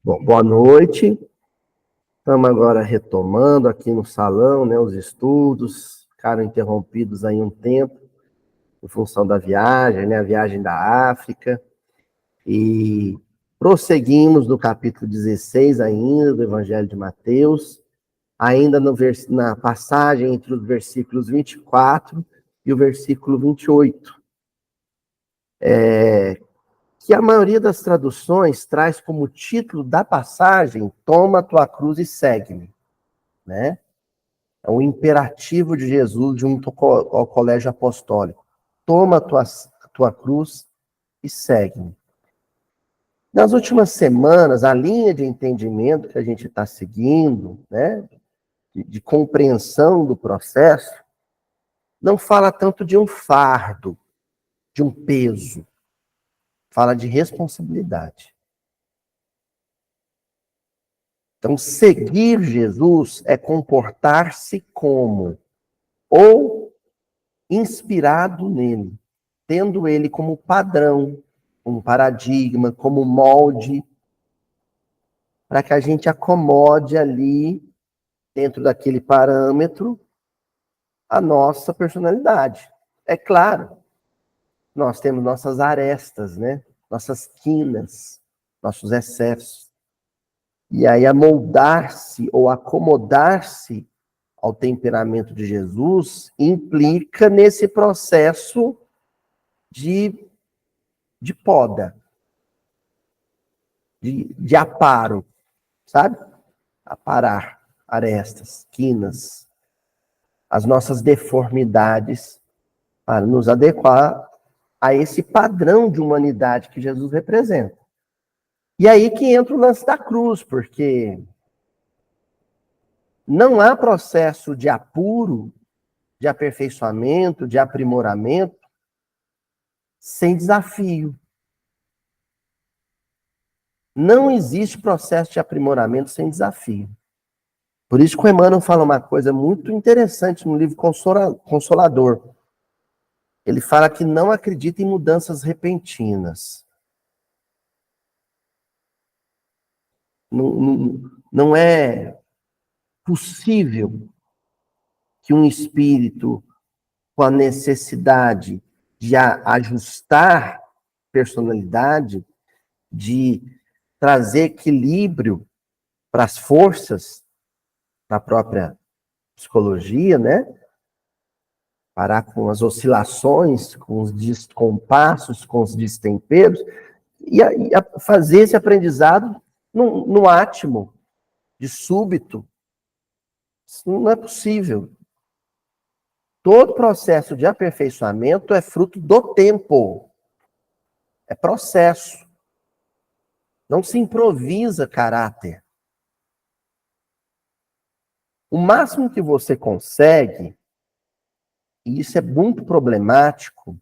Bom, boa noite. Estamos agora retomando aqui no salão, né, os estudos, ficaram interrompidos aí um tempo, em função da viagem, né, a viagem da África, e prosseguimos no capítulo 16 ainda, do Evangelho de Mateus, ainda na passagem entre os versículos 24 e o versículo 28. Que a maioria das traduções traz como título da passagem: toma a tua cruz e segue-me, né? É um imperativo de Jesus junto ao colégio apostólico. Toma a tua cruz e segue-me. Nas últimas semanas, a linha de entendimento que a gente está seguindo, né, de compreensão do processo, não fala tanto de um fardo, de um peso. Fala de responsabilidade. Então, seguir Jesus é comportar-se como ou inspirado nele, tendo ele como padrão, como paradigma, como molde, para que a gente acomode ali, dentro daquele parâmetro, a nossa personalidade. É claro, nós temos nossas arestas, né? Nossas quinas, nossos excessos. E aí, amoldar-se ou acomodar-se ao temperamento de Jesus implica nesse processo de poda, de aparo, sabe? Aparar arestas, quinas, as nossas deformidades, para nos adequar a esse padrão de humanidade que Jesus representa. E aí que entra o lance da cruz, porque não há processo de apuro, de aperfeiçoamento, de aprimoramento, sem desafio. Não existe processo de aprimoramento sem desafio. Por isso que o Emmanuel fala uma coisa muito interessante no livro Consolador. Ele fala que não acredita em mudanças repentinas. Não é possível que um espírito com a necessidade de ajustar personalidade, de trazer equilíbrio para as forças da própria psicologia, né? Parar com as oscilações, com os descompassos, com os destemperos, e fazer esse aprendizado no átimo, de súbito. Isso não é possível. Todo processo de aperfeiçoamento é fruto do tempo. É processo. Não se improvisa caráter. O máximo que você consegue, e isso é muito problemático,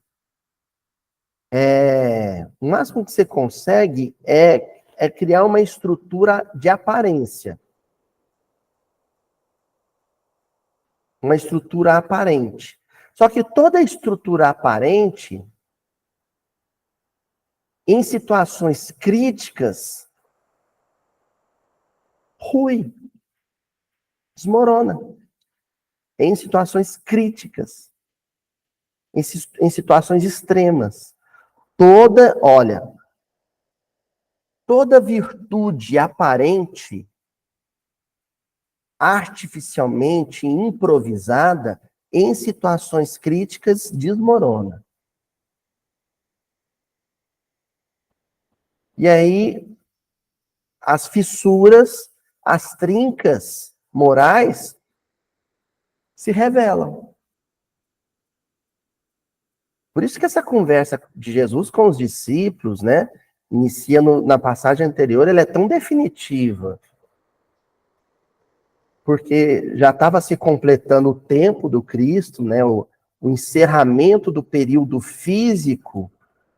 o máximo que você consegue é criar uma estrutura de aparência. Uma estrutura aparente. Só que toda estrutura aparente, em situações críticas, rui, desmorona. Em situações críticas, em situações extremas. Toda virtude aparente, artificialmente improvisada, em situações críticas, desmorona. E aí, as fissuras, as trincas morais se revelam. Por isso que essa conversa de Jesus com os discípulos, né, inicia na passagem anterior, ela é tão definitiva. Porque já estava se completando o tempo do Cristo, né, o encerramento do período físico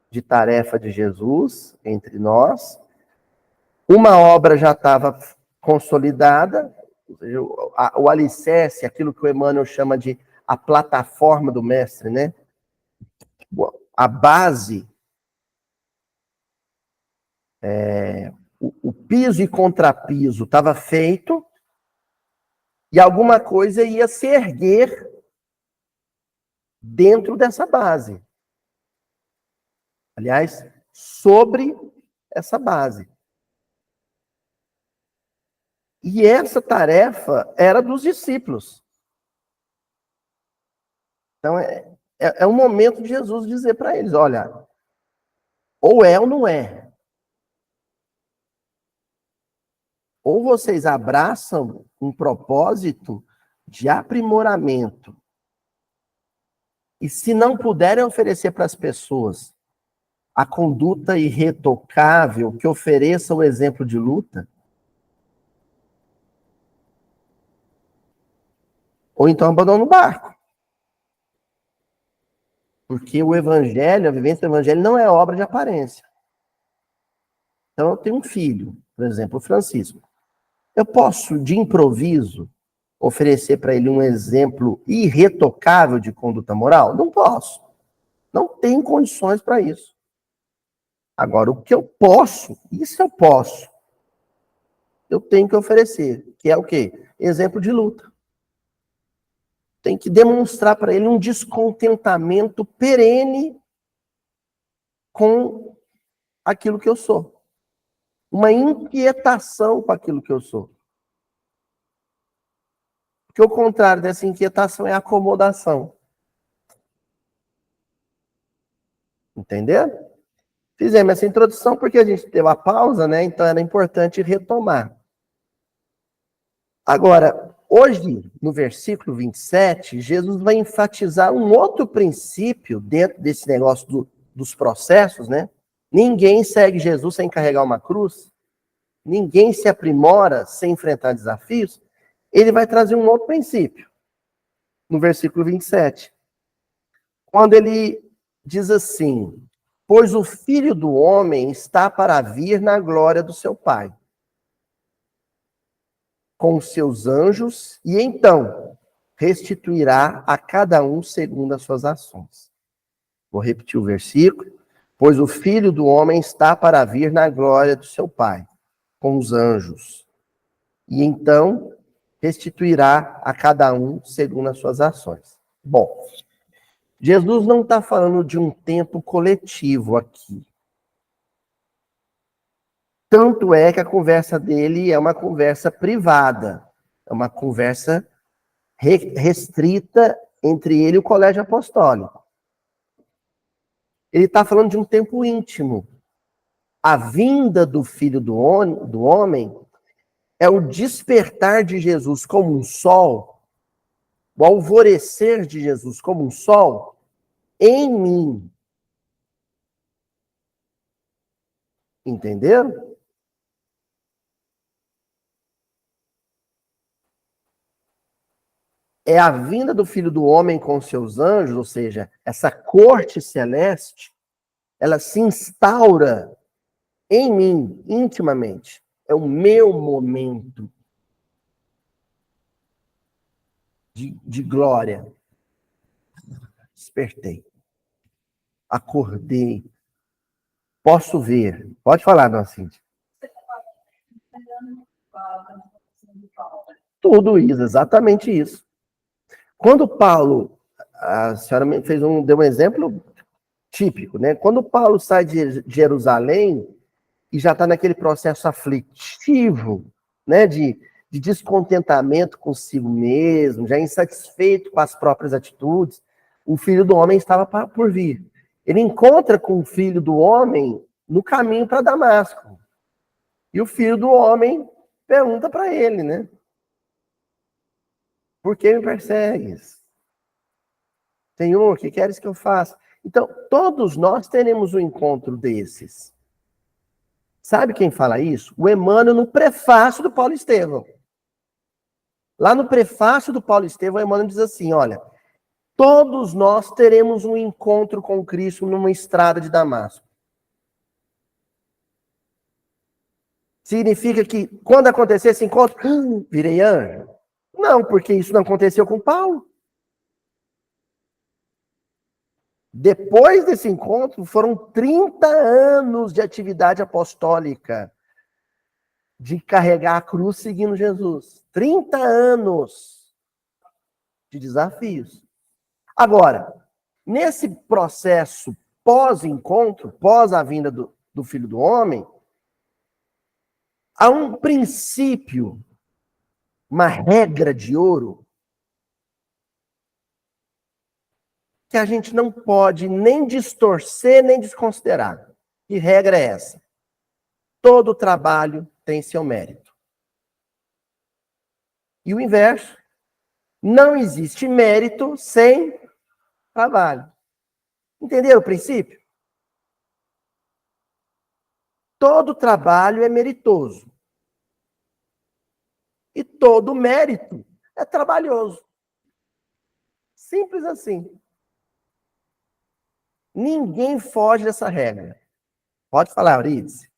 de tarefa de Jesus entre nós. Uma obra já estava consolidada, o alicerce, aquilo que o Emmanuel chama de a plataforma do mestre, né? A base, o piso e contrapiso estava feito e alguma coisa ia se erguer dentro dessa base. Aliás, sobre essa base. E essa tarefa era dos discípulos. Então, é um momento de Jesus dizer para eles, olha, ou é ou não é. Ou vocês abraçam um propósito de aprimoramento. E se não puderem oferecer para as pessoas a conduta irretocável que ofereça o exemplo de luta, ou então abandona o barco. Porque o evangelho, a vivência do evangelho não é obra de aparência. Então eu tenho um filho, por exemplo, o Francisco. Eu posso, de improviso, oferecer para ele um exemplo irretocável de conduta moral? Não posso. Não tenho condições para isso. Agora, o que eu posso, isso eu posso. Eu tenho que oferecer, que é o quê? Exemplo de luta. Tem que demonstrar para ele um descontentamento perene com aquilo que eu sou. Uma inquietação com aquilo que eu sou. Porque o contrário dessa inquietação é acomodação. Entenderam? Fizemos essa introdução porque a gente teve a pausa, né? Então era importante retomar. Agora, hoje, no versículo 27, Jesus vai enfatizar um outro princípio dentro desse negócio dos processos, né? Ninguém segue Jesus sem carregar uma cruz. Ninguém se aprimora sem enfrentar desafios. Ele vai trazer um outro princípio, no versículo 27. Quando ele diz assim, pois o Filho do Homem está para vir na glória do seu Pai, com os seus anjos, e então restituirá a cada um segundo as suas ações. Vou repetir o versículo. Pois o Filho do Homem está para vir na glória do seu Pai, com os anjos, e então restituirá a cada um segundo as suas ações. Bom, Jesus não está falando de um tempo coletivo aqui. Tanto é que a conversa dele é uma conversa privada, é uma conversa restrita entre ele e o colégio apostólico. Ele está falando de um tempo íntimo. A vinda do Filho do Homem é o despertar de Jesus como um sol, o alvorecer de Jesus como um sol em mim. Entenderam? É a vinda do Filho do Homem com seus anjos, ou seja, essa corte celeste, ela se instaura em mim, intimamente. É o meu momento de glória. Despertei. Acordei. Posso ver. Pode falar, dona Cíntia. Tudo isso, exatamente isso. Quando Paulo, a senhora deu um exemplo típico, né? Quando Paulo sai de Jerusalém e já está naquele processo aflitivo, né? De descontentamento consigo mesmo, já insatisfeito com as próprias atitudes, o Filho do Homem estava por vir. Ele encontra com o Filho do Homem no caminho para Damasco. E o Filho do Homem pergunta para ele, né? Por que me persegues? Senhor, o que queres que eu faça? Então, todos nós teremos um encontro desses. Sabe quem fala isso? O Emmanuel no prefácio do Paulo Estevão. Lá no prefácio do Paulo Estevão, o Emmanuel diz assim, olha, todos nós teremos um encontro com Cristo numa estrada de Damasco. Significa que quando acontecer esse encontro, virei anjo? Não, porque isso não aconteceu com Paulo. Depois desse encontro, foram 30 anos de atividade apostólica. de carregar a cruz seguindo Jesus. 30 anos de desafios. Agora, nesse processo pós-encontro, pós a vinda do Filho do Homem, há um princípio, uma regra de ouro, que a gente não pode nem distorcer, nem desconsiderar. Que regra é essa? Todo trabalho tem seu mérito. E o inverso, não existe mérito sem trabalho. Entenderam o princípio? Todo trabalho é meritoso. E todo mérito é trabalhoso. Simples assim. Ninguém foge dessa regra. Pode falar, Euridice.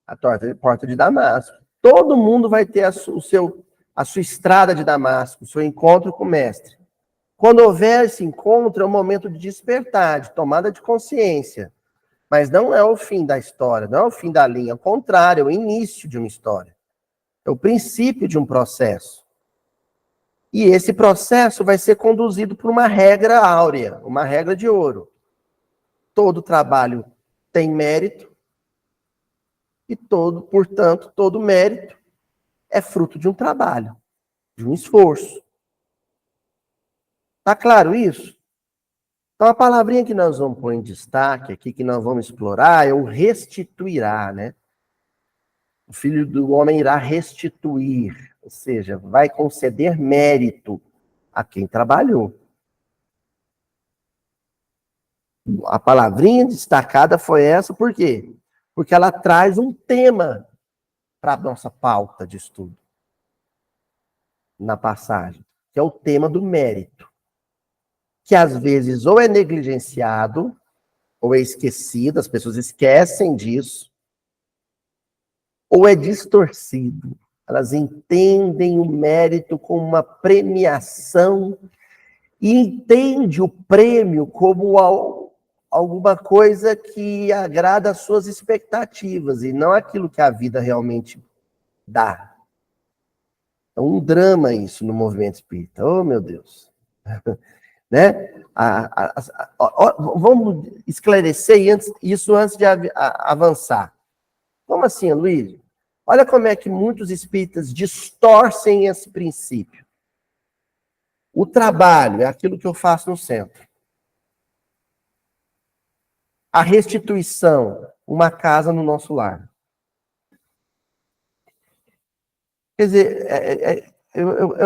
A porta de Damasco. Todo mundo vai ter a sua estrada de Damasco, o seu encontro com o mestre. Quando houver esse encontro, é um momento de despertar, de tomada de consciência. Mas não é o fim da história, não é o fim da linha. Ao contrário, é o início de uma história. É o princípio de um processo. E esse processo vai ser conduzido por uma regra áurea, uma regra de ouro. Todo trabalho tem mérito e portanto, todo mérito é fruto de um trabalho, de um esforço. Tá claro isso? Então, a palavrinha que nós vamos pôr em destaque aqui, que nós vamos explorar, é o restituirá, né? O Filho do Homem irá restituir, ou seja, vai conceder mérito a quem trabalhou. A palavrinha destacada foi essa, por quê? Porque ela traz um tema para a nossa pauta de estudo na passagem, que é o tema do mérito, que às vezes ou é negligenciado, ou é esquecido, as pessoas esquecem disso, ou é distorcido. Elas entendem o mérito como uma premiação e entendem o prêmio como alguma coisa que agrada às suas expectativas e não aquilo que a vida realmente dá. É um drama isso no movimento espírita. Oh, meu Deus. Né? Vamos esclarecer isso antes de avançar. Como assim, Luiz? Olha como é que muitos espíritas distorcem esse princípio. O trabalho é aquilo que eu faço no centro. A restituição, uma casa no nosso lar. Quer dizer,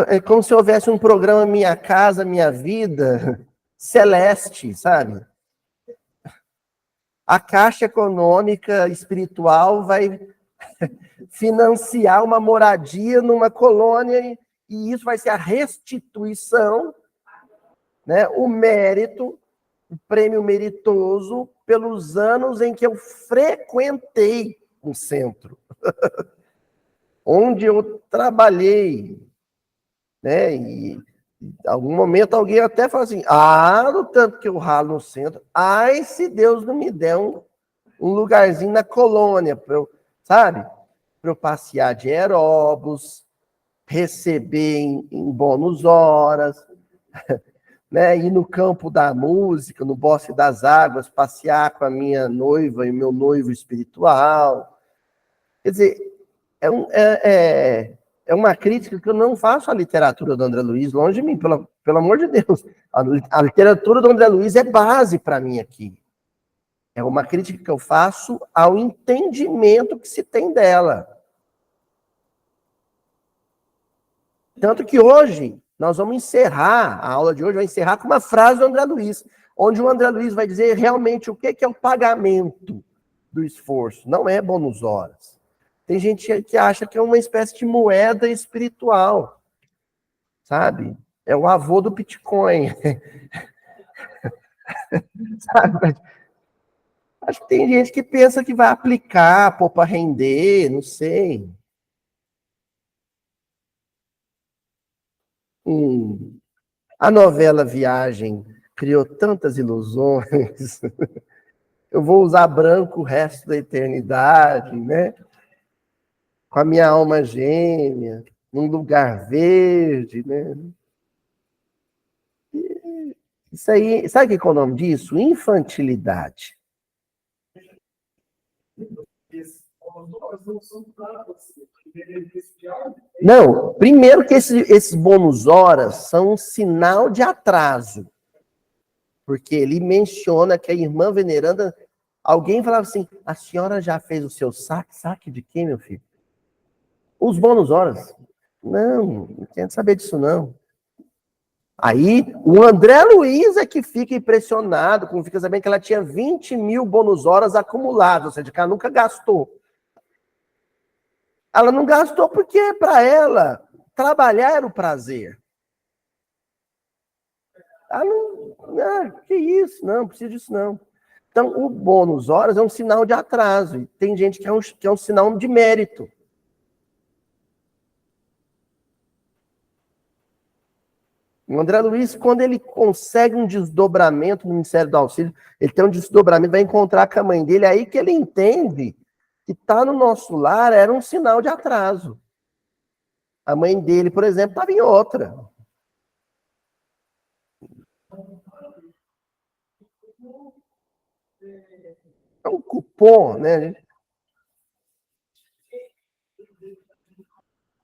é como se houvesse um programa Minha Casa, Minha Vida, celeste, sabe? A Caixa Econômica Espiritual vai financiar uma moradia numa colônia e isso vai ser a restituição, né? O mérito, o prêmio meritoso pelos anos em que eu frequentei um centro, onde eu trabalhei, né? E em algum momento alguém até fala assim, no tanto que eu ralo no centro, ai, se Deus não me der um lugarzinho na colônia, para eu, sabe? Para eu passear de aeróbus, receber em bônus horas, né? Ir no campo da música, no Bosque das Águas, passear com a minha noiva e meu noivo espiritual. Quer dizer, é uma crítica que eu não faço à literatura do André Luiz, longe de mim, pelo amor de Deus. A literatura do André Luiz é base para mim aqui. É uma crítica que eu faço ao entendimento que se tem dela. Tanto que hoje, nós vamos encerrar, a aula de hoje vai encerrar com uma frase do André Luiz, onde o André Luiz vai dizer realmente o que é o pagamento do esforço. Não é bônus horas. Tem gente que acha que é uma espécie de moeda espiritual, sabe? É o avô do Bitcoin. Sabe? Acho que tem gente que pensa que vai aplicar, pôr para render, não sei. A novela Viagem criou tantas ilusões. Eu vou usar branco o resto da eternidade, né? Com a minha alma gêmea, num lugar verde, né? Isso aí, sabe o que é o nome disso? Infantilidade. Não, primeiro que esses bônus horas são um sinal de atraso. Porque ele menciona que a irmã veneranda, alguém falava assim, a senhora já fez o seu saque? Saque de quem, meu filho? Os bônus horas. Não quero saber disso, não. Aí, o André Luiz é que fica impressionado, como fica sabendo que ela tinha 20 mil bônus horas acumuladas, ou seja, que ela nunca gastou. Ela não gastou porque, para ela, trabalhar era o prazer. Ela não, que isso, não precisa disso, não. Então, o bônus horas é um sinal de atraso. E tem gente que é um sinal de mérito. O André Luiz, quando ele consegue um desdobramento no Ministério do Auxílio, ele tem um desdobramento, vai encontrar com a mãe dele, aí que ele entende que estar no nosso lar era um sinal de atraso. A mãe dele, por exemplo, estava em outra. É um cupom, né?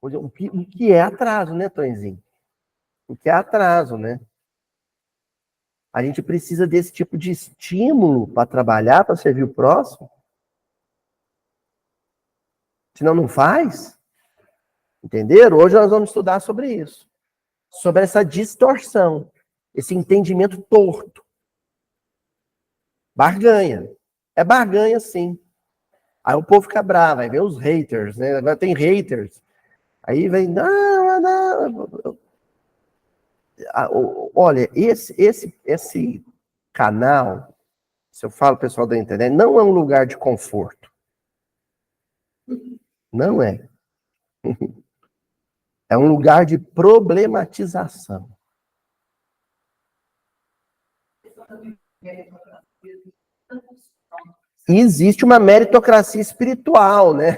O que é atraso, né, Tonzinho? O que é atraso, né? A gente precisa desse tipo de estímulo para trabalhar, para servir o próximo. Senão não faz. Entenderam? Hoje nós vamos estudar sobre isso. Sobre essa distorção. Esse entendimento torto. Barganha. É barganha, sim. Aí o povo fica bravo, aí vem os haters, né? Agora tem haters. Aí vem, não. Olha, esse canal, se eu falo pessoal da internet, não é um lugar de conforto. Não é. É um lugar de problematização. E existe uma meritocracia espiritual, né?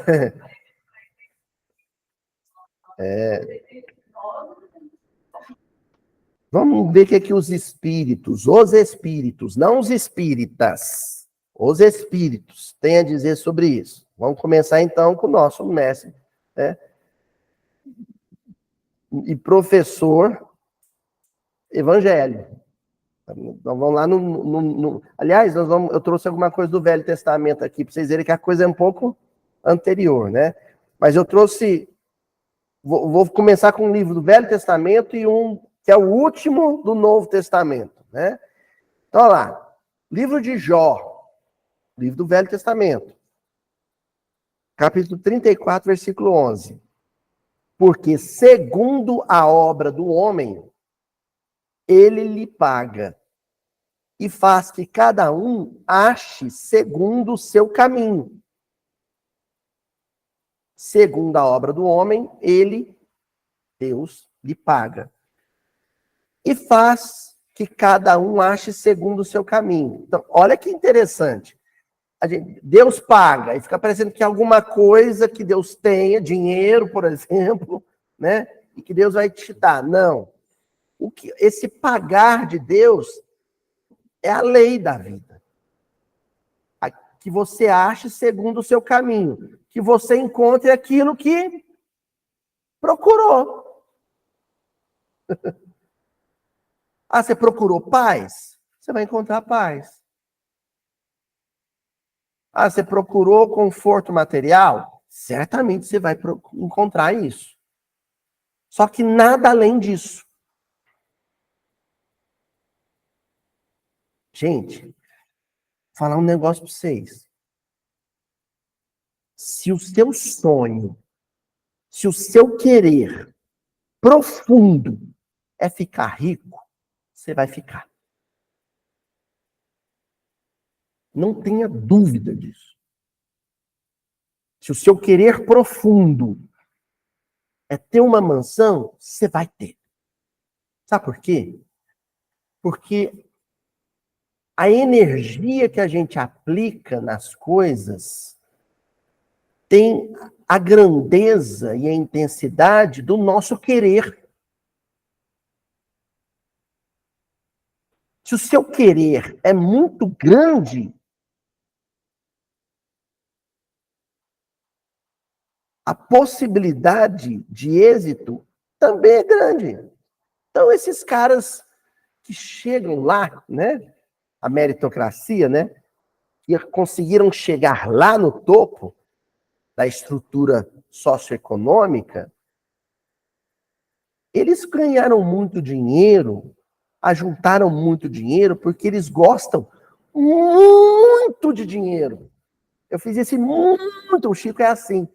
Vamos ver o que os espíritos, não os espíritas, os espíritos têm a dizer sobre isso. Vamos começar então com o nosso mestre, né? E professor evangélico. Nós vamos lá aliás, eu trouxe alguma coisa do Velho Testamento aqui, para vocês verem que a coisa é um pouco anterior, né? Mas eu trouxe. Vou começar com um livro do Velho Testamento e um que é o último do Novo Testamento, né? Então, olha lá. Livro de Jó, livro do Velho Testamento. Capítulo 34, versículo 11. Porque segundo a obra do homem, ele lhe paga e faz que cada um ache segundo o seu caminho. Segundo a obra do homem, Deus, lhe paga. E faz que cada um ache segundo o seu caminho. Então, olha que interessante. Deus paga, e fica parecendo que alguma coisa que Deus tenha, dinheiro, por exemplo, né? E que Deus vai te dar. Não. Esse pagar de Deus é a lei da vida. Que você ache segundo o seu caminho. Que você encontre aquilo que procurou. Ah, você procurou paz? Você vai encontrar paz. Ah, você procurou conforto material? Certamente você vai encontrar isso. Só que nada além disso. Gente, vou falar um negócio para vocês. Se o seu sonho, se o seu querer profundo é ficar rico, você vai ficar. Não tenha dúvida disso. Se o seu querer profundo é ter uma mansão, você vai ter. Sabe por quê? Porque a energia que a gente aplica nas coisas tem a grandeza e a intensidade do nosso querer. Se o seu querer é muito grande, a possibilidade de êxito também é grande. Então, esses caras que chegam lá, né, a meritocracia, né, que conseguiram chegar lá no topo da estrutura socioeconômica, eles ganharam muito dinheiro, ajuntaram muito dinheiro, porque eles gostam muito de dinheiro. Eu fiz esse muito, o Chico é assim.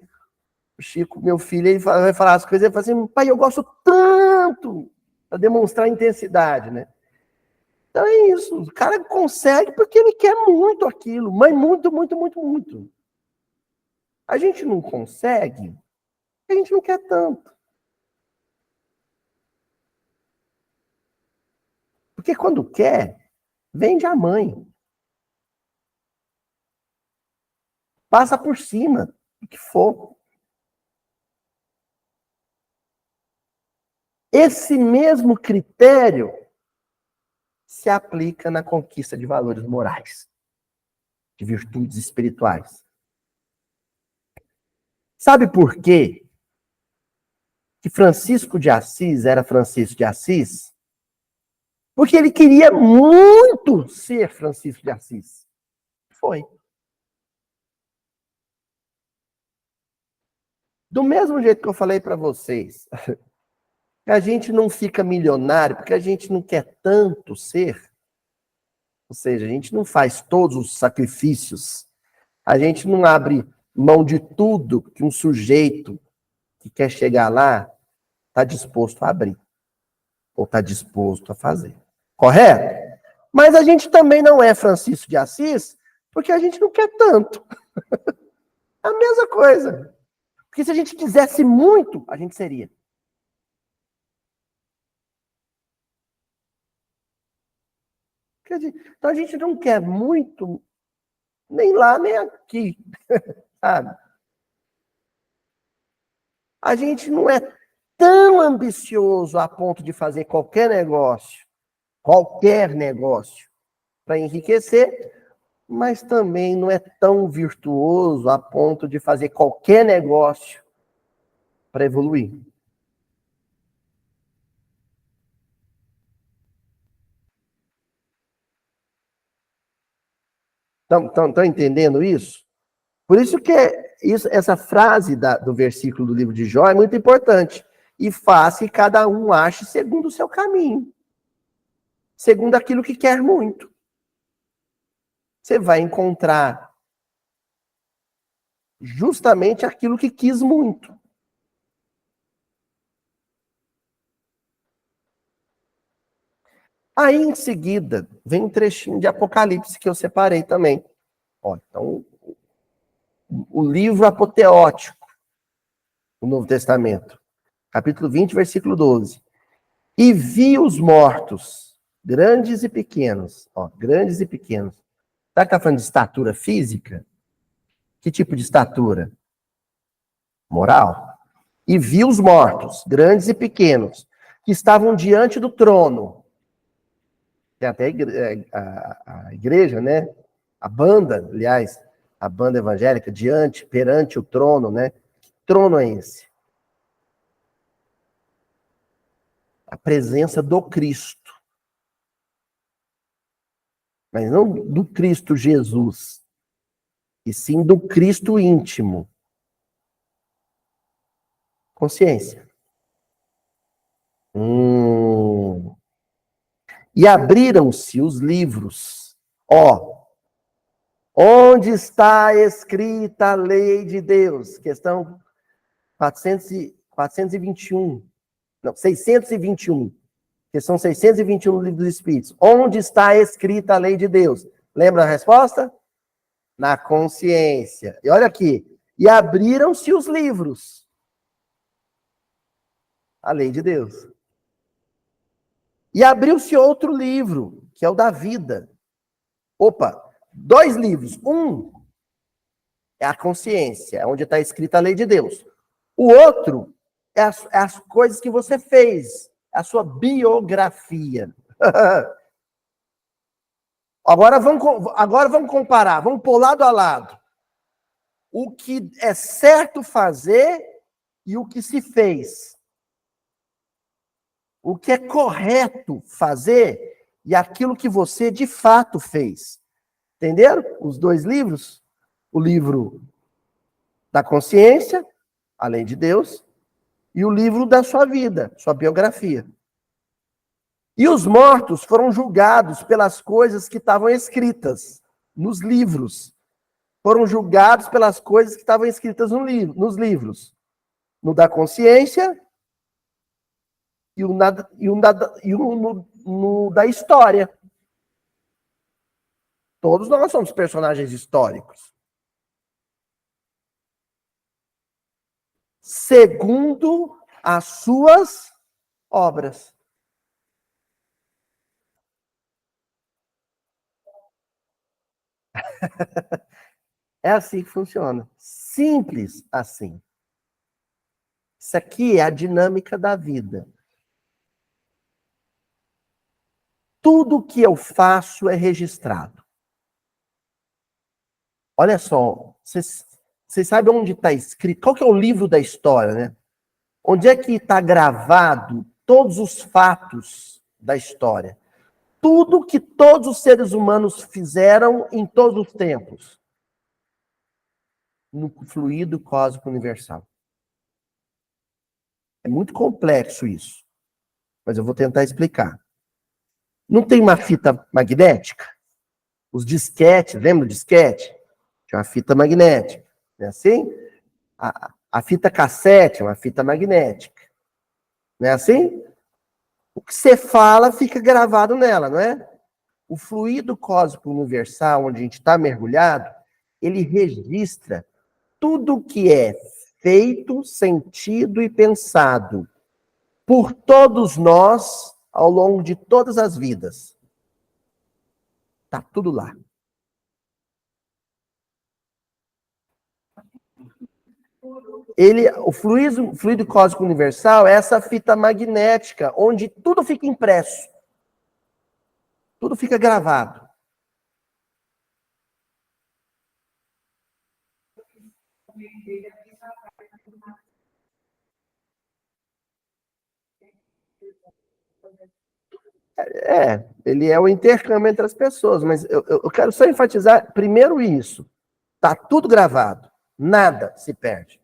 O Chico, meu filho, ele vai falar as coisas, ele fala assim, pai, eu gosto tanto, para demonstrar intensidade, né? Então é isso, o cara consegue porque ele quer muito aquilo, mas muito, muito, muito, muito. A gente não consegue, a gente não quer tanto. Porque quando quer, vende a mãe. Passa por cima, o que for. Esse mesmo critério se aplica na conquista de valores morais, de virtudes espirituais. Sabe por quê que Francisco de Assis era Francisco de Assis? Porque ele queria muito ser Francisco de Assis. Foi. Do mesmo jeito que eu falei para vocês, que a gente não fica milionário porque a gente não quer tanto ser, ou seja, a gente não faz todos os sacrifícios, a gente não abre mão de tudo que um sujeito que quer chegar lá está disposto a abrir, ou está disposto a fazer. Correto? Mas a gente também não é Francisco de Assis porque a gente não quer tanto. A mesma coisa. Porque se a gente quisesse muito, a gente seria. Então a gente não quer muito, nem lá, nem aqui, sabe? A gente não é tão ambicioso a ponto de fazer qualquer negócio, para enriquecer, mas também não é tão virtuoso a ponto de fazer qualquer negócio para evoluir. Estão entendendo isso? Por isso que essa frase do versículo do livro de Jó é muito importante. E faz que cada um ache segundo o seu caminho. Segundo aquilo que quer muito. Você vai encontrar justamente aquilo que quis muito. Aí, em seguida, vem um trechinho de Apocalipse que eu separei também. Ó, então, o livro apoteótico do Novo Testamento. Capítulo 20, versículo 12. E vi os mortos, grandes e pequenos. Ó, grandes e pequenos. Será que está falando de estatura física? Que tipo de estatura? Moral. E vi os mortos, grandes e pequenos, que estavam diante do trono. Tem até a igreja, né? A banda, aliás, a banda evangélica, perante o trono, né? Que trono é esse? A presença do Cristo. Mas não do Cristo Jesus, e sim do Cristo íntimo. Consciência. E abriram-se os livros. Ó, onde está escrita a lei de Deus? Questão 421. Não, 621. Questão 621 do Livro dos Espíritos. Onde está escrita a lei de Deus? Lembra a resposta? Na consciência. E olha aqui. E abriram-se os livros. A lei de Deus. E abriu-se outro livro, que é o da vida. Opa, 2 livros. Um é a consciência, onde está escrita a lei de Deus. O outro é as coisas que você fez, a sua biografia. Agora vamos comparar, vamos pôr lado a lado. O que é certo fazer e o que se fez. O que é correto fazer e aquilo que você de fato fez. Entenderam? Os 2 livros. O livro da consciência, a lei de Deus, e o livro da sua vida, sua biografia. E os mortos foram julgados pelas coisas que estavam escritas nos livros. Foram julgados pelas coisas que estavam escritas nos livros. No da consciência e no da história. Todos nós somos personagens históricos. Segundo as suas obras. É assim que funciona. Simples assim. Isso aqui é a dinâmica da vida. Tudo que eu faço é registrado. Olha só, vocês sabem onde está escrito? Qual que é o livro da história, né? Onde é que está gravado todos os fatos da história? Tudo que todos os seres humanos fizeram em todos os tempos. No fluido cósmico universal. É muito complexo isso. Mas eu vou tentar explicar. Não tem uma fita magnética? Os disquetes, lembra do disquete? Tinha uma fita magnética. Não é assim? A fita cassete é uma fita magnética. Não é assim? O que você fala fica gravado nela, não é? O fluido cósmico universal, onde a gente está mergulhado, ele registra tudo que é feito, sentido e pensado por todos nós ao longo de todas as vidas. Tá tudo lá. O fluido cósmico universal é essa fita magnética, onde tudo fica impresso. Tudo fica gravado. Ele é o intercâmbio entre as pessoas, mas eu quero só enfatizar primeiro isso. Tá tudo gravado. Nada se perde.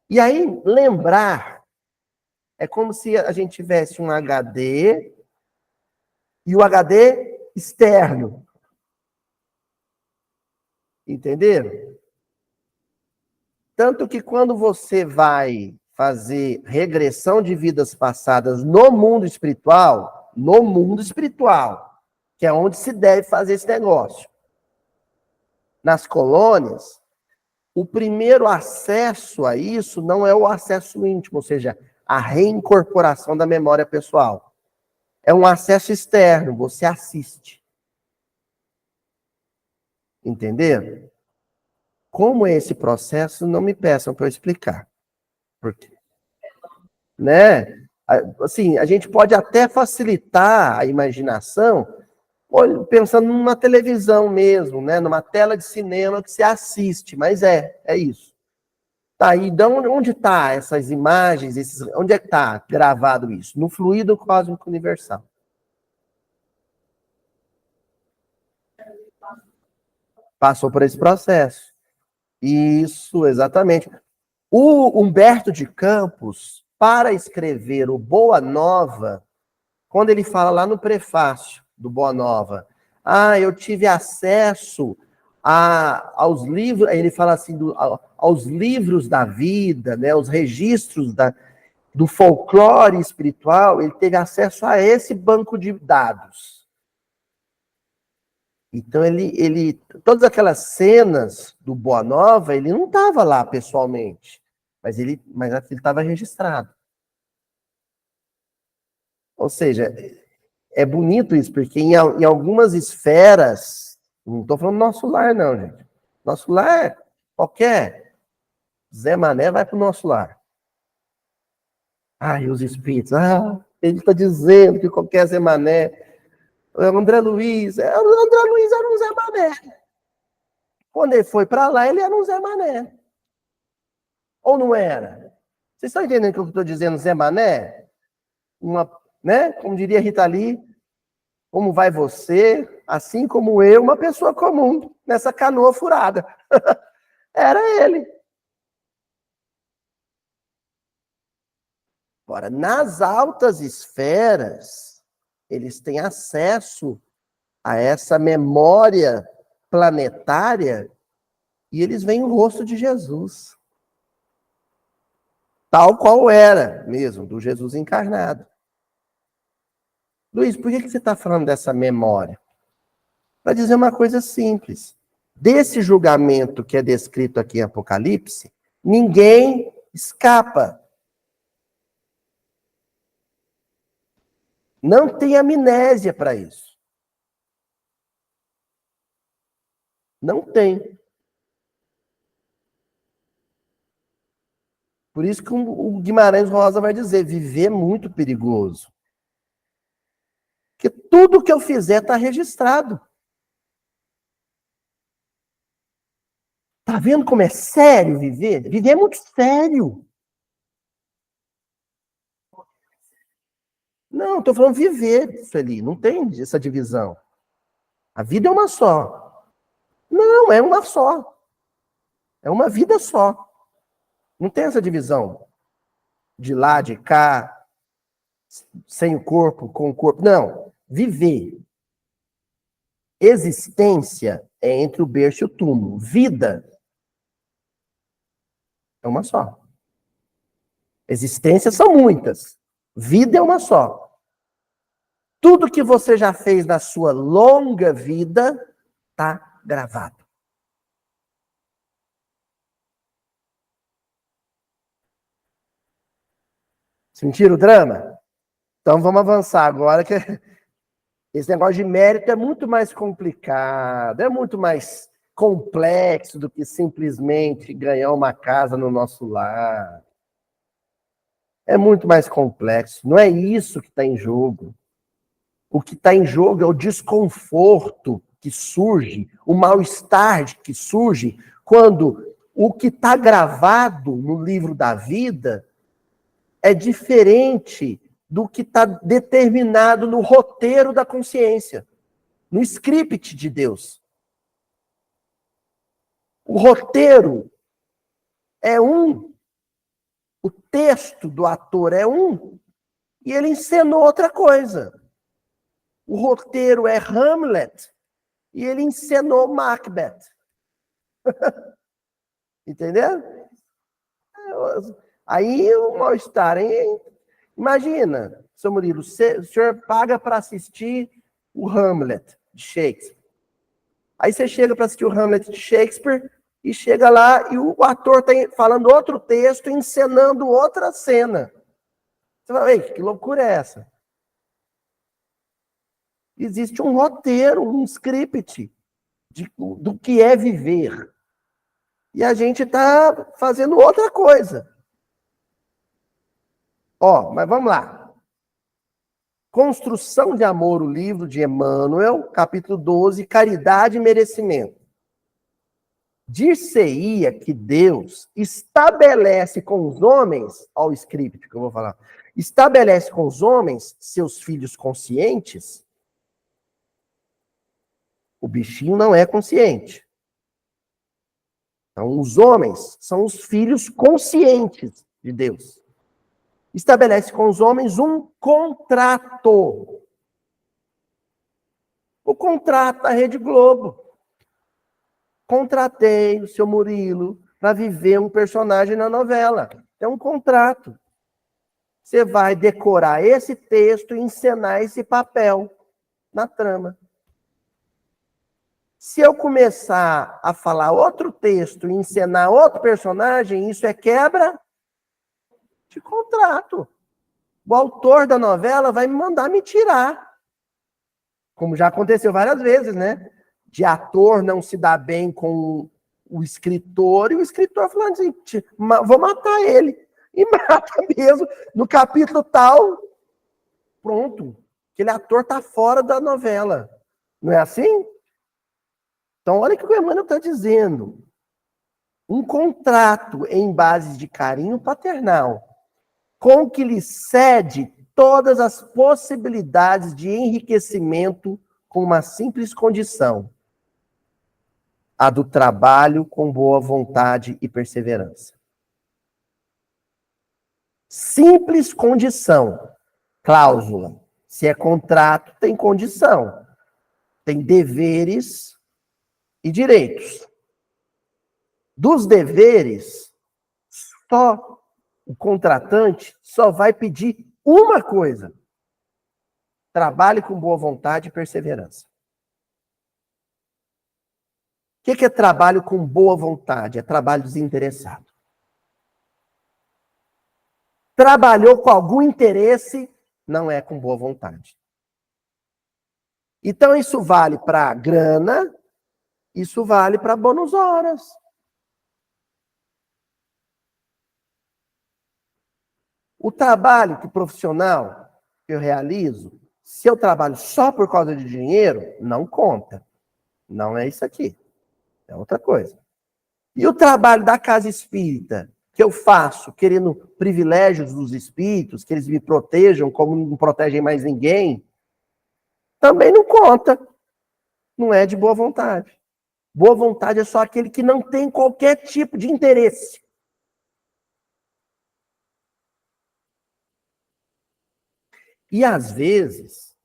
E aí, lembrar é como se a gente tivesse um HD e o HD externo. Entenderam? Tanto que quando você vai fazer regressão de vidas passadas no mundo espiritual, que é onde se deve fazer esse negócio. Nas colônias, o primeiro acesso a isso não é o acesso íntimo, ou seja, a reincorporação da memória pessoal. É um acesso externo, você assiste. Entenderam? Como é esse processo, não me peçam para eu explicar. Por quê? Né? Assim, a gente pode até facilitar a imaginação pensando numa televisão mesmo, né? Numa tela de cinema que você assiste, mas é isso. Tá, e onde está essas imagens, onde é que está gravado isso? No fluido cósmico universal. Passou por esse processo. Isso, exatamente. O Humberto de Campos, para escrever o Boa Nova, quando ele fala lá no prefácio do Boa Nova, eu tive acesso aos livros, aí ele fala assim, aos livros da vida, né, os registros do folclore espiritual, ele teve acesso a esse banco de dados. Então, todas aquelas cenas do Boa Nova, ele não estava lá pessoalmente, mas ele estava registrado. Ou seja, é bonito isso, porque em algumas esferas, não estou falando do nosso lar, não, gente. Nosso lar é qualquer Zé Mané vai para o nosso lar. Ai, os espíritos, ele está dizendo que qualquer Zé Mané. André Luiz era um Zé Mané. Quando ele foi para lá, ele era um Zé Mané. Ou não era? Vocês estão entendendo o que eu estou dizendo, Zé Mané? Né? Como diria Rita Lee, como vai você, assim como eu, uma pessoa comum, nessa canoa furada. Era ele. Agora, nas altas esferas, eles têm acesso a essa memória planetária e eles veem o rosto de Jesus. Tal qual era mesmo, do Jesus encarnado. Luiz, por que você está falando dessa memória? Para dizer uma coisa simples. Desse julgamento que é descrito aqui em Apocalipse, ninguém escapa. Não tem amnésia para isso. Não tem. Por isso que o Guimarães Rosa vai dizer, viver é muito perigoso. Porque tudo que eu fizer está registrado. Tá vendo como é sério viver? Viver é muito sério. Não, estou falando viver, Sueli. Não tem essa divisão. A vida é uma só. Não, é uma só. É uma vida só. Não tem essa divisão. De lá, de cá, sem o corpo, com o corpo. Não. Viver. Existência é entre o berço e o túmulo. Vida é uma só. Existências são muitas. Vida é uma só. Tudo que você já fez na sua longa vida está gravado. Sentiram o drama? Então vamos avançar agora, que esse negócio de mérito é muito mais complicado, é muito mais complexo do que simplesmente ganhar uma casa no nosso lar. É muito mais complexo. Não é isso que está em jogo. O que está em jogo é o desconforto que surge, o mal-estar que surge quando o que está gravado no livro da vida é diferente do que está determinado no roteiro da consciência, no script de Deus. O roteiro é um, o texto do ator é um, e ele encenou outra coisa. O roteiro é Hamlet, e ele encenou Macbeth. Entendeu? Aí o mal-estar, hein? Imagina, seu Murilo, o senhor paga para assistir o Hamlet de Shakespeare. Aí você chega para assistir o Hamlet de Shakespeare e chega lá e o ator está falando outro texto, encenando outra cena. Você fala, ei, que loucura é essa? Existe um roteiro, um script do que é viver. E a gente está fazendo outra coisa. Mas vamos lá. Construção de Amor, o livro de Emmanuel, capítulo 12, Caridade e Merecimento. Dir-se-ia que Deus estabelece com os homens, olha o script que eu vou falar, estabelece com os homens, seus filhos conscientes. O bichinho não é consciente. Então, os homens são os filhos conscientes de Deus. Estabelece com os homens um contrato. O contrato da Rede Globo. Contratei o seu Murilo para viver um personagem na novela. É um contrato. Você vai decorar esse texto e encenar esse papel na trama. Se eu começar a falar outro texto e encenar outro personagem, isso é quebra de contrato. O autor da novela vai me mandar me tirar. Como já aconteceu várias vezes, né? De ator não se dar bem com o escritor, e o escritor falando assim, vou matar ele. E mata mesmo. No capítulo tal, pronto. Aquele ator tá fora da novela. Não é assim? Então, olha o que o Emmanuel está dizendo. Um contrato em base de carinho paternal, com que lhe cede todas as possibilidades de enriquecimento com uma simples condição: a do trabalho com boa vontade e perseverança. Simples condição. Cláusula. Se é contrato, tem condição. Tem deveres e direitos. Dos deveres, só o contratante só vai pedir uma coisa: trabalhe com boa vontade e perseverança. O que é trabalho com boa vontade? É trabalho desinteressado. Trabalhou com algum interesse, não é com boa vontade. Então, isso vale para grana, isso vale para bônus horas. O trabalho profissional que eu realizo, se eu trabalho só por causa de dinheiro, não conta. Não é isso aqui. É outra coisa. E o trabalho da casa espírita, que eu faço querendo privilégios dos espíritos, que eles me protejam como não protegem mais ninguém, também não conta. Não é de boa vontade. Boa vontade é só aquele que não tem qualquer tipo de interesse. E às vezes,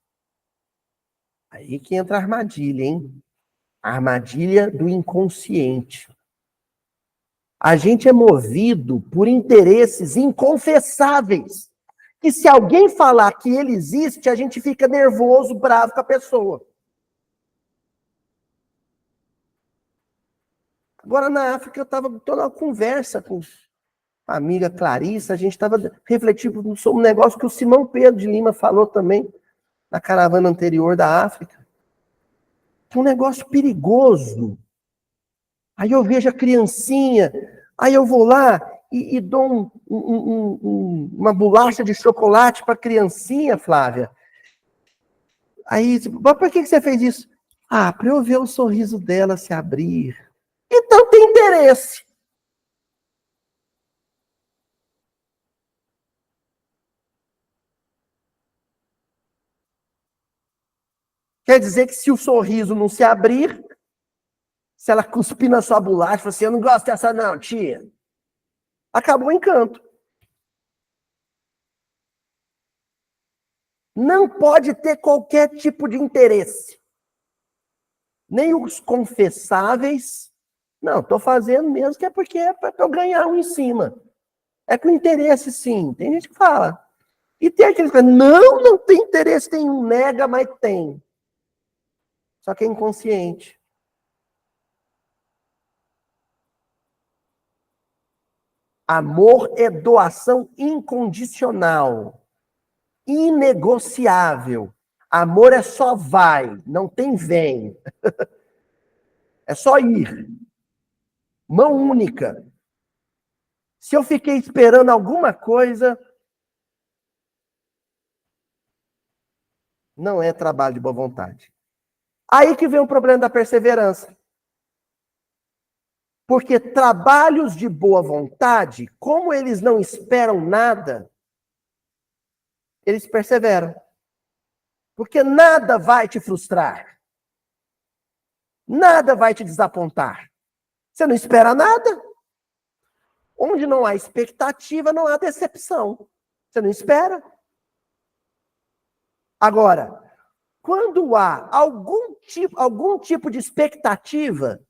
aí que entra a armadilha, hein? A armadilha do inconsciente. A gente é movido por interesses inconfessáveis. E se alguém falar que ele existe, a gente fica nervoso, bravo com a pessoa. Agora, na África, eu estava toda uma conversa com a amiga Clarissa, a gente estava refletindo sobre um negócio que o Simão Pedro de Lima falou também na caravana anterior da África. Que é um negócio perigoso. Aí eu vejo a criancinha, aí eu vou lá e dou uma bolacha de chocolate para a criancinha, Flávia. Aí, mas por que você fez isso? Ah, para eu ver o sorriso dela se abrir. Então tem interesse. Quer dizer que se o sorriso não se abrir, se ela cuspir na sua bolacha, fala assim, eu não gosto dessa não, tia. Acabou o encanto. Não pode ter qualquer tipo de interesse. Nem os confessáveis. Não, estou fazendo mesmo que é porque é para eu ganhar um em cima. É com interesse, sim. Tem gente que fala. E tem aqueles que falam, não tem interesse nenhum. Nega, mas tem. Só que é inconsciente. Amor é doação incondicional. Inegociável. Amor é só vai, não tem vem. É só ir. Mão única. Se eu fiquei esperando alguma coisa, não é trabalho de boa vontade. Aí que vem o problema da perseverança. Porque trabalhos de boa vontade, como eles não esperam nada, eles perseveram. Porque nada vai te frustrar. Nada vai te desapontar. Você não espera nada. Onde não há expectativa, não há decepção. Você não espera. Agora, quando há algum tipo de expectativa,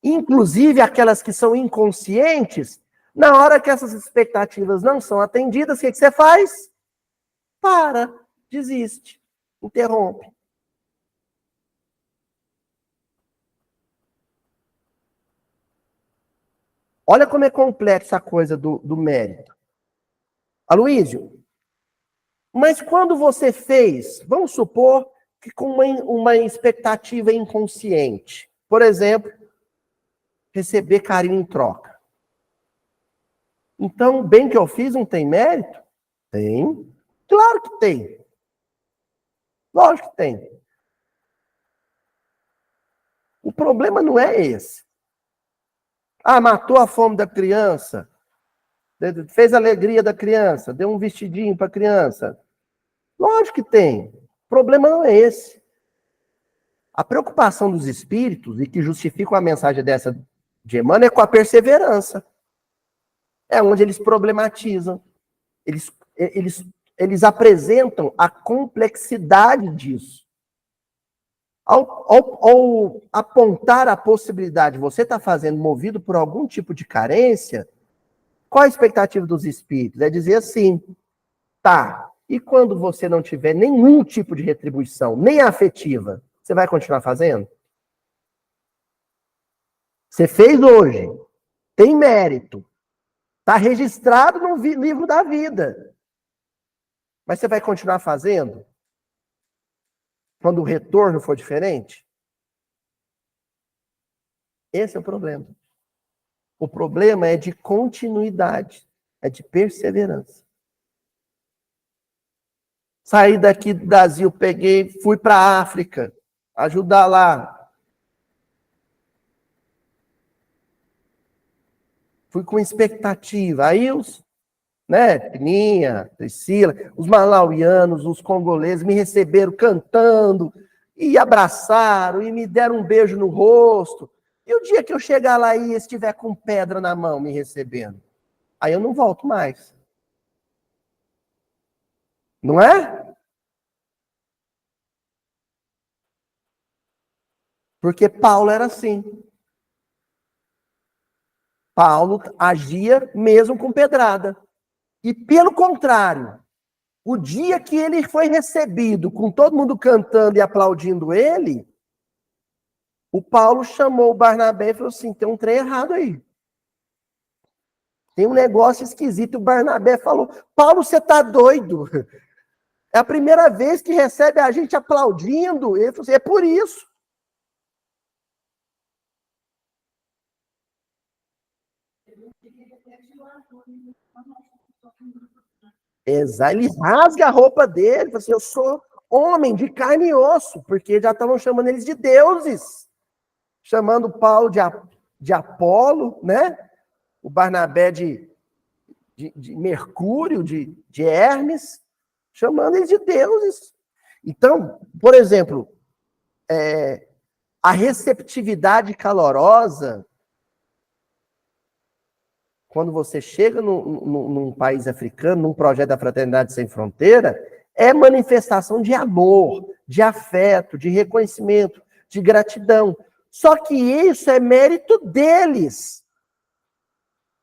inclusive aquelas que são inconscientes, na hora que essas expectativas não são atendidas, o que você faz? Para, desiste, interrompe. Olha como é complexa a coisa do mérito. Aloísio, mas quando você fez, vamos supor que com uma expectativa inconsciente, por exemplo, receber carinho em troca. Então, o bem que eu fiz não tem mérito? Tem. Claro que tem. Lógico que tem. O problema não é esse. Ah, matou a fome da criança, fez a alegria da criança, deu um vestidinho para a criança. Lógico que tem. O problema não é esse. A preocupação dos espíritos, e que justificam a mensagem dessa de Emmanuel, é com a perseverança. É onde eles problematizam. Eles apresentam a complexidade disso. Ao apontar a possibilidade, você está fazendo movido por algum tipo de carência, qual a expectativa dos espíritos? É dizer assim, tá, e quando você não tiver nenhum tipo de retribuição, nem afetiva, você vai continuar fazendo? Você fez hoje, tem mérito, está registrado no livro da vida, mas você vai continuar fazendo? Quando o retorno for diferente? Esse é o problema. O problema é de continuidade, é de perseverança. Saí daqui do Brasil, peguei, fui para a África, ajudar lá. Fui com expectativa. Aí Pininha, Priscila, os malauianos, os congoleses me receberam cantando, e abraçaram, e me deram um beijo no rosto. E o dia que eu chegar lá e estiver com pedra na mão me recebendo, aí eu não volto mais. Não é? Porque Paulo era assim. Paulo agia mesmo com pedrada. E pelo contrário, o dia que ele foi recebido, com todo mundo cantando e aplaudindo ele, o Paulo chamou o Barnabé e falou assim, tem um trem errado aí. Tem um negócio esquisito. O Barnabé falou, Paulo, você tá doido? É a primeira vez que recebe a gente aplaudindo. Ele falou assim, é por isso. Exato. Ele rasga a roupa dele, fala assim, eu sou homem de carne e osso, porque já estavam chamando eles de deuses, chamando Paulo de Apolo, né? O Barnabé de Mercúrio, de Hermes, chamando eles de deuses. Então, por exemplo, a receptividade calorosa, quando você chega num país africano, num projeto da Fraternidade Sem Fronteira, é manifestação de amor, de afeto, de reconhecimento, de gratidão. Só que isso é mérito deles,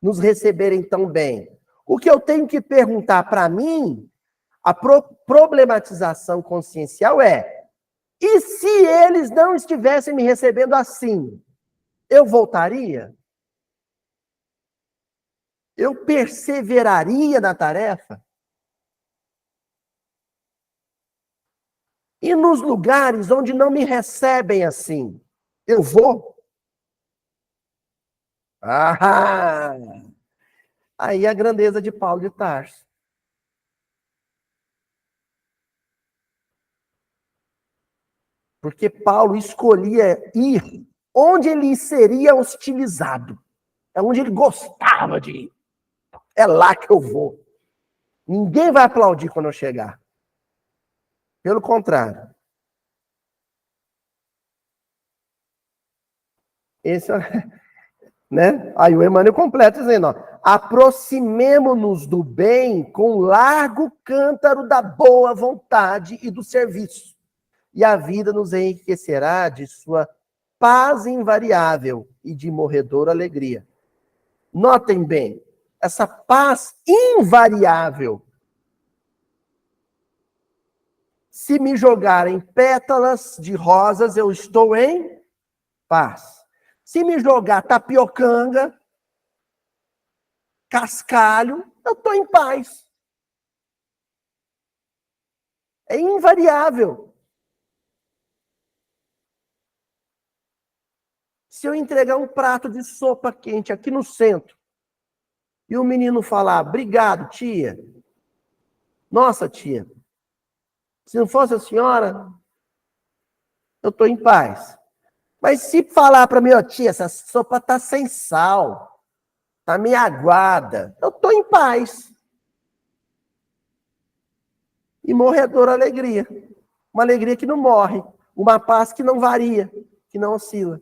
nos receberem tão bem. O que eu tenho que perguntar para mim, a problematização consciencial é, e se eles não estivessem me recebendo assim, eu voltaria? Eu perseveraria na tarefa? E nos lugares onde não me recebem assim, eu vou? Ah! Aí a grandeza de Paulo de Tarso. Porque Paulo escolhia ir onde ele seria hostilizado. É onde ele gostava de ir. É lá que eu vou. Ninguém vai aplaudir quando eu chegar. Pelo contrário. Esse é, né? Aí o Emmanuel completa dizendo, ó, aproximemo-nos do bem com largo cântaro da boa vontade e do serviço. E a vida nos enriquecerá de sua paz invariável e de morredoura alegria. Notem bem, essa paz invariável. Se me jogarem pétalas de rosas, eu estou em paz. Se me jogar tapiocanga, cascalho, eu estou em paz. É invariável. Se eu entregar um prato de sopa quente aqui no centro, e o menino falar, obrigado, tia. Nossa, tia, se não fosse a senhora, eu estou em paz. Mas se falar para mim, ó, tia, essa sopa está sem sal, está meio aguada, eu estou em paz. E morredora alegria. Uma alegria que não morre. Uma paz que não varia, que não oscila.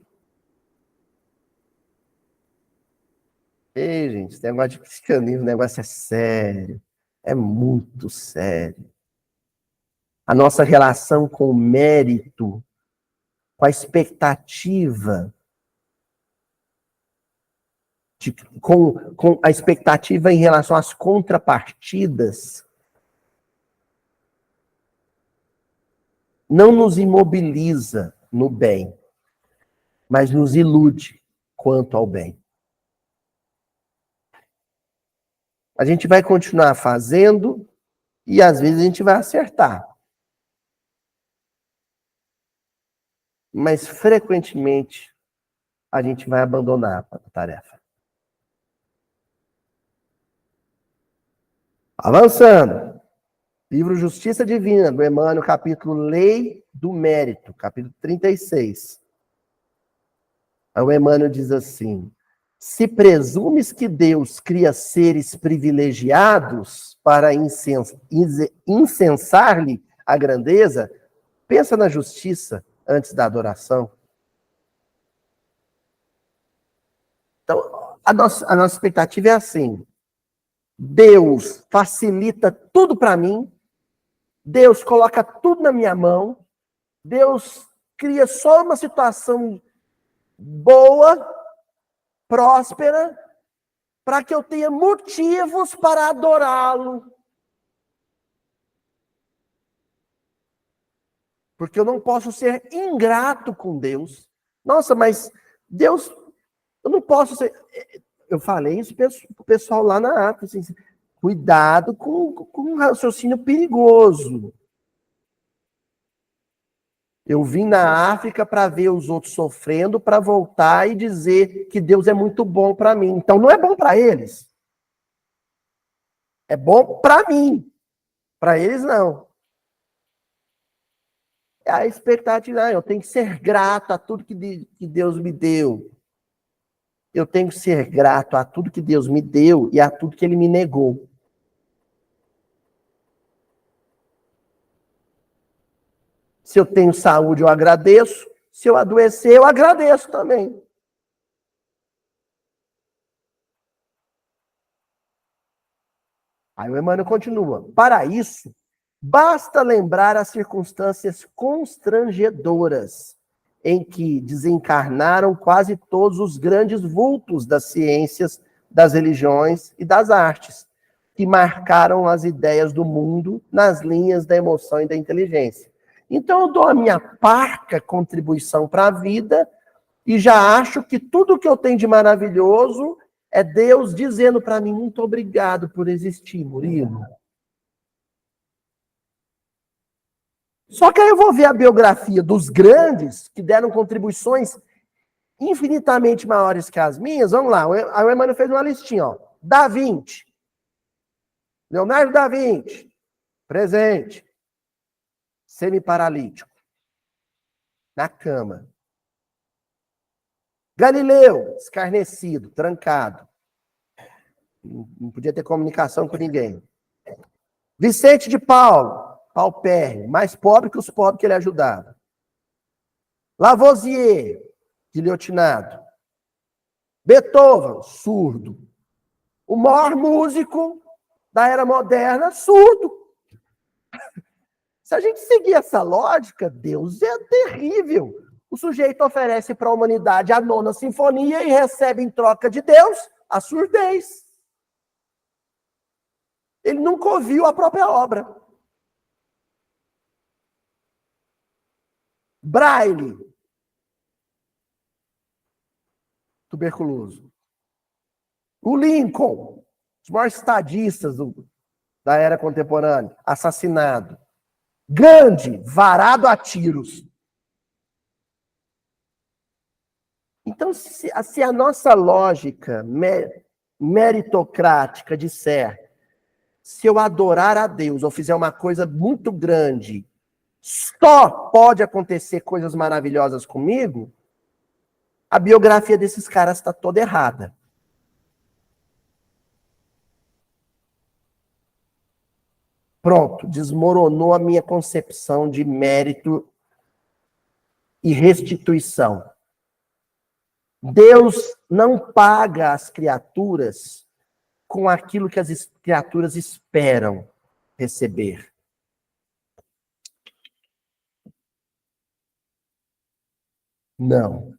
Ei, gente, esse negócio de cristianismo, o negócio é sério. É muito sério. A nossa relação com o mérito, com a expectativa, com a expectativa em relação às contrapartidas, não nos imobiliza no bem, mas nos ilude quanto ao bem. A gente vai continuar fazendo e às vezes a gente vai acertar. Mas frequentemente a gente vai abandonar a tarefa. Avançando. Livro Justiça Divina, do Emmanuel, capítulo Lei do Mérito, capítulo 36. O Emmanuel diz assim: se presumes que Deus cria seres privilegiados para incensar-lhe a grandeza, pensa na justiça antes da adoração. Então, a nossa expectativa é assim: Deus facilita tudo para mim, Deus coloca tudo na minha mão, Deus cria só uma situação boa, próspera, para que eu tenha motivos para adorá-lo. Porque eu não posso ser ingrato com Deus. Nossa, mas Deus, eu não posso ser... Eu falei isso para o pessoal lá na África, assim, cuidado com um raciocínio perigoso. Eu vim na África para ver os outros sofrendo, para voltar e dizer que Deus é muito bom para mim. Então não é bom para eles. É bom para mim. Para eles não. É a expectativa, eu tenho que ser grato a tudo que Deus me deu. Eu tenho que ser grato a tudo que Deus me deu e a tudo que Ele me negou. Se eu tenho saúde, eu agradeço. Se eu adoecer, eu agradeço também. Aí o Emmanuel continua. Para isso, basta lembrar as circunstâncias constrangedoras em que desencarnaram quase todos os grandes vultos das ciências, das religiões e das artes, que marcaram as ideias do mundo nas linhas da emoção e da inteligência. Então eu dou a minha parca contribuição para a vida e já acho que tudo que eu tenho de maravilhoso é Deus dizendo para mim, muito obrigado por existir, Murilo. Só que aí eu vou ver a biografia dos grandes que deram contribuições infinitamente maiores que as minhas. Vamos lá, o Emmanuel fez uma listinha, ó. Da Vinci. Leonardo da Vinci, presente. Semi-paralítico. Na cama. Galileu, escarnecido, trancado. Não podia ter comunicação com ninguém. Vicente de Paulo, paupérrimo, mais pobre que os pobres que ele ajudava. Lavoisier, guilhotinado. Beethoven, surdo. O maior músico da era moderna, surdo. Se a gente seguir essa lógica, Deus é terrível. O sujeito oferece para a humanidade a 9ª sinfonia e recebe em troca de Deus a surdez. Ele nunca ouviu a própria obra. Braille, tuberculoso. O Lincoln, Os maiores estadistas da era contemporânea, assassinado. Gandhi, varado a tiros. Então, se a nossa lógica meritocrática disser, se eu adorar a Deus ou fizer uma coisa muito grande, só pode acontecer coisas maravilhosas comigo, a biografia desses caras está toda errada. Pronto, desmoronou a minha concepção de mérito e restituição. Deus não paga as criaturas com aquilo que as criaturas esperam receber. Não.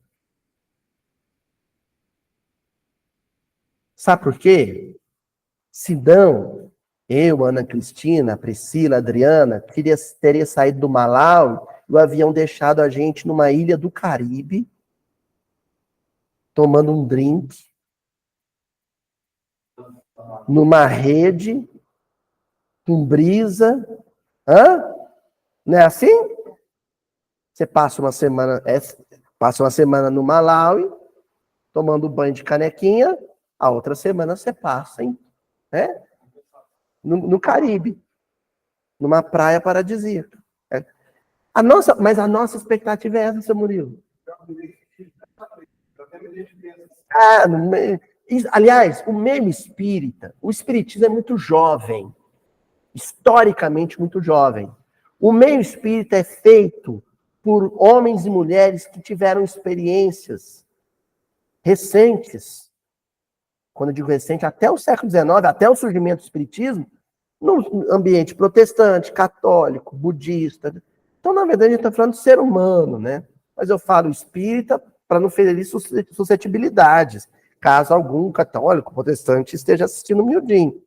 Sabe por quê? Senão, eu, Ana Cristina, Priscila, Adriana, teria saído do Malau e o avião deixado a gente numa ilha do Caribe, tomando um drink, numa rede, com brisa. Hã? Não é assim? Você passa uma semana no Malawi, tomando banho de canequinha, a outra semana você passa né? no Caribe, numa praia paradisíaca. Mas a nossa expectativa é essa, seu Murilo. Aliás, o meio espírita, o espiritismo é muito jovem, historicamente muito jovem. O meio espírita é feito por homens e mulheres que tiveram experiências recentes. Quando eu digo recente, até o século XIX, até o surgimento do espiritismo, no ambiente protestante, católico, budista. Então, na verdade, a gente está falando de ser humano, né? Mas eu falo espírita para não ferir suscetibilidades, caso algum católico, protestante esteja assistindo o miudinho.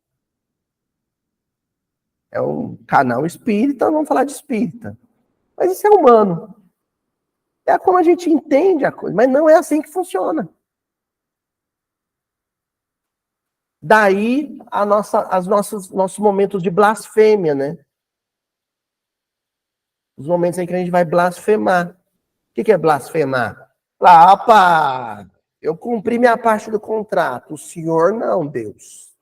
É um canal espírita, vamos falar de espírita. Mas isso é humano. É como a gente entende a coisa, mas não é assim que funciona. Daí nossos momentos de blasfêmia, né? Os momentos em que a gente vai blasfemar. O que é blasfemar? Opa, eu cumpri minha parte do contrato, o senhor não, Deus.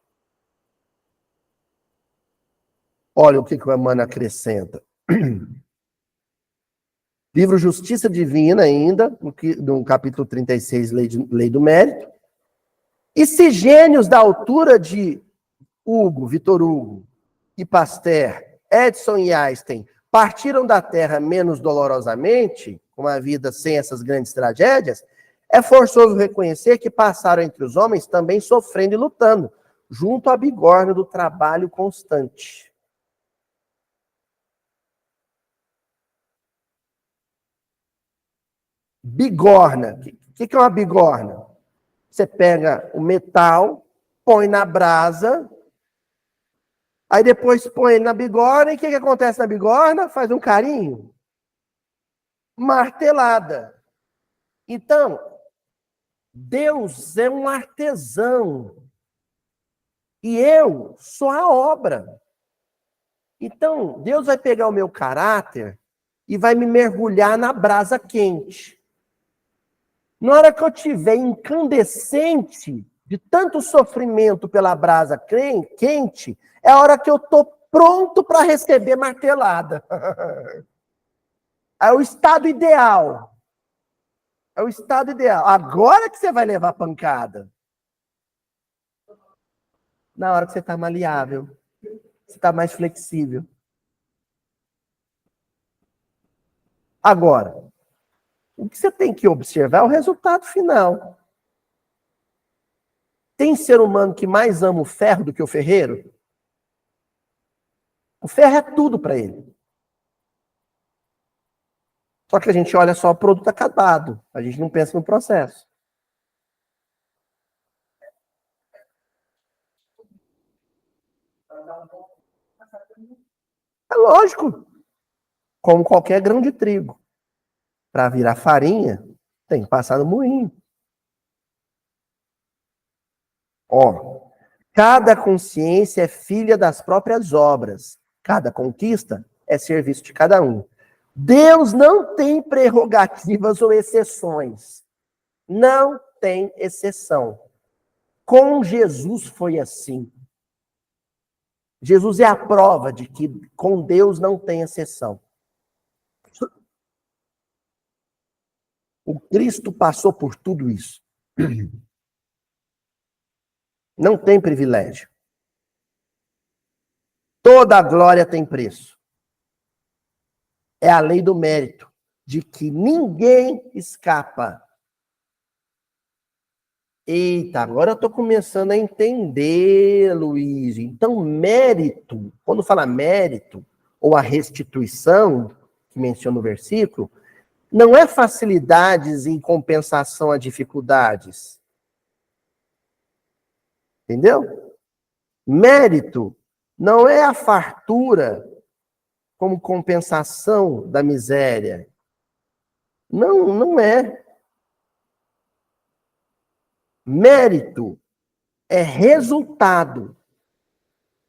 Olha o que o Emmanuel acrescenta. Livro Justiça Divina, ainda, no capítulo 36, Lei do Mérito. E se gênios da altura de Vitor Hugo e Pasteur, Edison e Einstein partiram da Terra menos dolorosamente, com uma vida sem essas grandes tragédias, é forçoso reconhecer que passaram entre os homens também sofrendo e lutando, junto à bigorna do trabalho constante. Bigorna. O que é uma bigorna? Você pega o metal, põe na brasa, aí depois põe ele na bigorna, e o que acontece na bigorna? Faz um carinho. Martelada. Então, Deus é um artesão. E eu sou a obra. Então, Deus vai pegar o meu caráter e vai me mergulhar na brasa quente. Na hora que eu estiver incandescente de tanto sofrimento pela brasa quente, é a hora que eu estou pronto para receber martelada. É o estado ideal. É o estado ideal. Agora que você vai levar pancada. Na hora que você está maleável. Você está mais flexível. Agora, o que você tem que observar é o resultado final. Tem ser humano que mais ama o ferro do que o ferreiro? O ferro é tudo para ele. Só que a gente olha só o produto acabado. A gente não pensa no processo. É lógico. Como qualquer grão de trigo. Para virar farinha, tem que passar no moinho. Ó, Cada consciência é filha das próprias obras. Cada conquista é serviço de cada um. Deus não tem prerrogativas ou exceções. Não tem exceção. Com Jesus foi assim. Jesus é a prova de que com Deus não tem exceção. O Cristo passou por tudo isso. Não tem privilégio. Toda a glória tem preço. É a lei do mérito, de que ninguém escapa. Eita, agora eu estou começando a entender, Luiz. Então, mérito, quando fala mérito, ou a restituição, que menciona o versículo, não é facilidades em compensação a dificuldades. Entendeu? Mérito não é a fartura como compensação da miséria. Não, não é. Mérito é resultado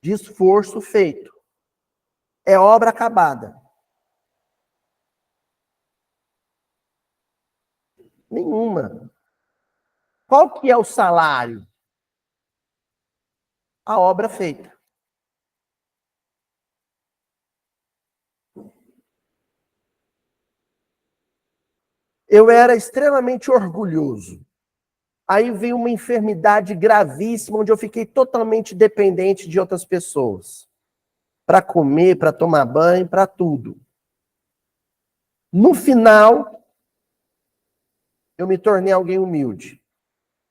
de esforço feito. É obra acabada. Nenhuma. Qual que é o salário? A obra feita. Eu era extremamente orgulhoso. Aí veio uma enfermidade gravíssima, onde eu fiquei totalmente dependente de outras pessoas. Para comer, para tomar banho, para tudo. No final, eu me tornei alguém humilde.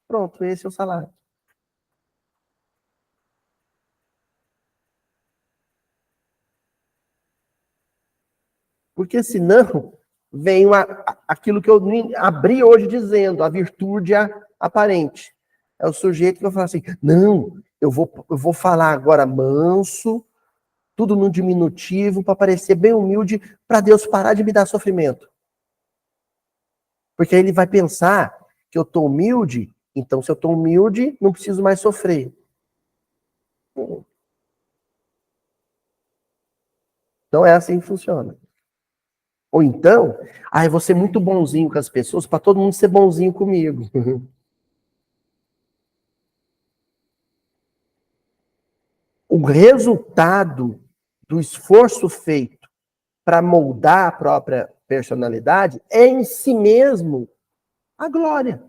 Pronto, esse é o salário. Porque senão, vem aquilo que eu abri hoje dizendo, a virtude aparente. É o sujeito que vai falar assim, não, eu vou falar agora manso, tudo no diminutivo, para parecer bem humilde, para Deus parar de me dar sofrimento. Porque aí ele vai pensar que eu estou humilde, então se eu estou humilde, não preciso mais sofrer. Então é assim que funciona. Ou então, eu vou ser muito bonzinho com as pessoas, para todo mundo ser bonzinho comigo. O resultado do esforço feito para moldar a própria personalidade é em si mesmo a glória.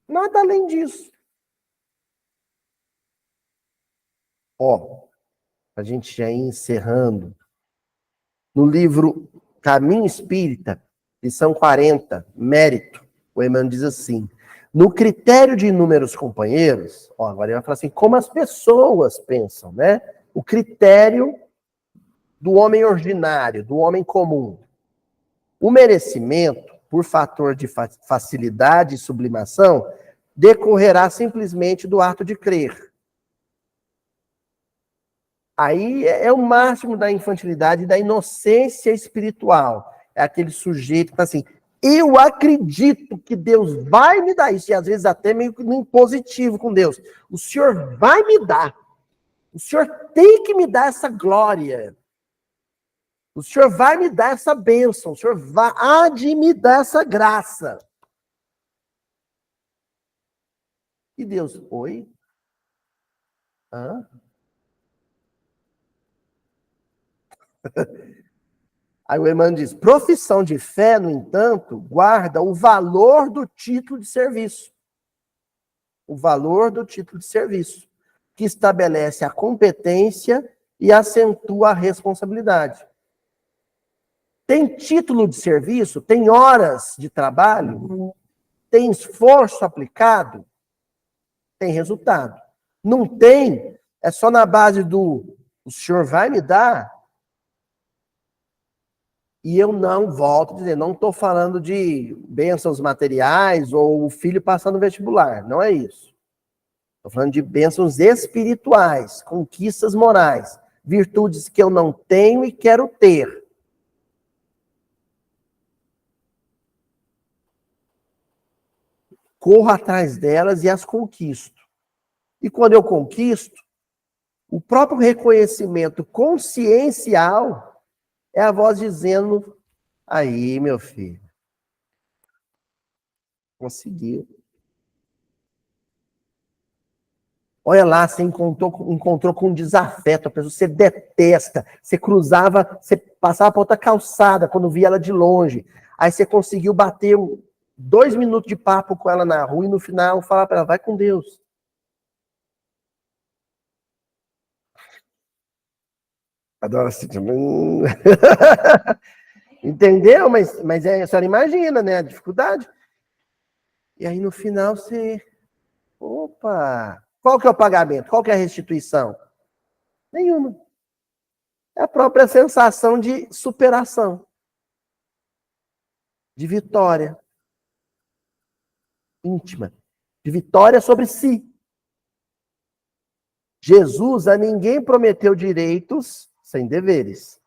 Nada além disso. A gente já ir encerrando. No livro Caminho Espírita, lição 40, Mérito, o Emmanuel diz assim, no critério de inúmeros companheiros, agora ele vai falar assim, como as pessoas pensam, né? O critério do homem ordinário, do homem comum. O merecimento, por fator de facilidade e sublimação, decorrerá simplesmente do ato de crer. Aí é o máximo da infantilidade e da inocência espiritual. É aquele sujeito que fala assim, eu acredito que Deus vai me dar isso, e às vezes até meio que impositivo com Deus. O Senhor vai me dar. O Senhor tem que me dar essa glória. O Senhor vai me dar essa bênção. O Senhor há de me dar essa graça. E Deus, oi? Hã? Aí o Emmanuel diz, profissão de fé, no entanto, guarda o valor do título de serviço. O valor do título de serviço, que estabelece a competência e acentua a responsabilidade. Tem título de serviço, tem horas de trabalho, tem esforço aplicado, tem resultado. Não tem, é só na base do o senhor vai me dar, e eu não, volto a dizer, não estou falando de bênçãos materiais ou o filho passando no vestibular, não é isso. Estou falando de bênçãos espirituais, conquistas morais, virtudes que eu não tenho e quero ter. Corro atrás delas e as conquisto. E quando eu conquisto, o próprio reconhecimento consciencial é a voz dizendo: aí, meu filho, conseguiu. Olha lá, você encontrou com um desafeto, a pessoa você detesta, você cruzava, você passava para outra calçada quando via ela de longe. Aí você conseguiu bater 2 minutos de papo com ela na rua e no final falar para ela: vai com Deus. Adoro assim. Entendeu? Mas a senhora imagina, né? A dificuldade. E aí no final você. Opa! Qual que é o pagamento? Qual que é a restituição? Nenhuma. É a própria sensação de superação, de vitória íntima, de vitória sobre si. Jesus a ninguém prometeu direitos sem deveres.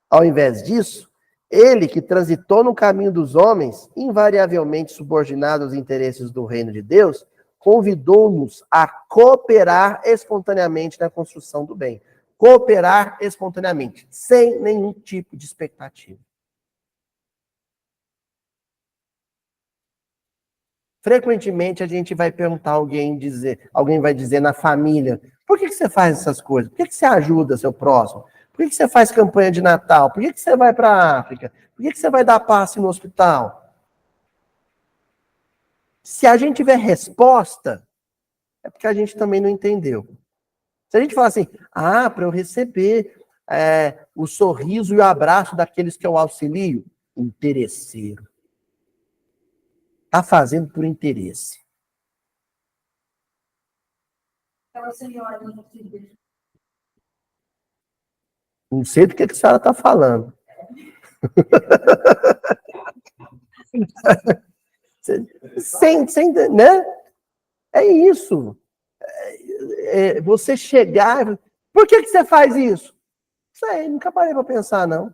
Ao invés disso, ele que transitou no caminho dos homens, invariavelmente subordinado aos interesses do reino de Deus, convidou-nos a cooperar espontaneamente na construção do bem. Cooperar espontaneamente, sem nenhum tipo de expectativa. Frequentemente a gente vai perguntar alguém vai dizer na família: por que você faz essas coisas? Por que você ajuda seu próximo? Por que você faz campanha de Natal? Por que você vai para a África? Por que você vai dar passe no hospital? Se a gente tiver resposta, é porque a gente também não entendeu. Se a gente falar assim: para eu receber o sorriso e o abraço daqueles que eu auxilio, interesseiro. Está fazendo por interesse. Não sei do que a senhora está falando. sem, né? É isso. Você chegar. Por que você faz isso? Não sei, nunca parei para pensar, não.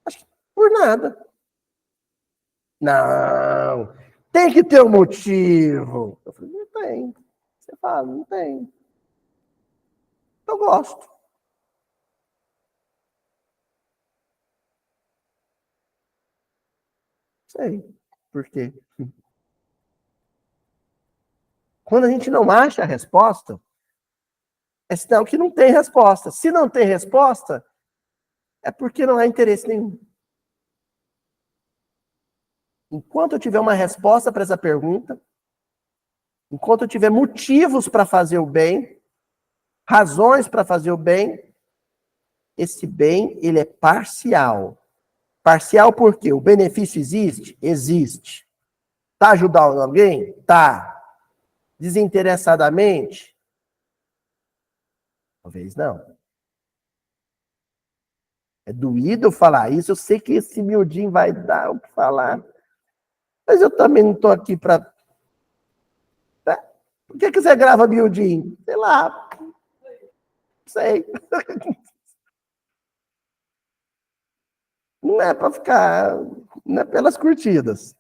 Acho que por nada. Não. Tem que ter um motivo. Eu falei: não tem. Você fala: não tem. Eu gosto. Sei. Por quê? Quando a gente não acha a resposta, é sinal que não tem resposta. Se não tem resposta, é porque não há interesse nenhum. Enquanto eu tiver uma resposta para essa pergunta, enquanto eu tiver motivos para fazer o bem, razões para fazer o bem, esse bem, ele é parcial. Parcial porque o benefício existe? Existe. Tá ajudando alguém? Tá. Desinteressadamente? Talvez não. É doído eu falar isso, eu sei que esse miudinho vai dar o que falar. Mas eu também não estou aqui para... Né? Por que você grava miudinho? Sei lá. Não sei. Não é para ficar... Não é pelas curtidas.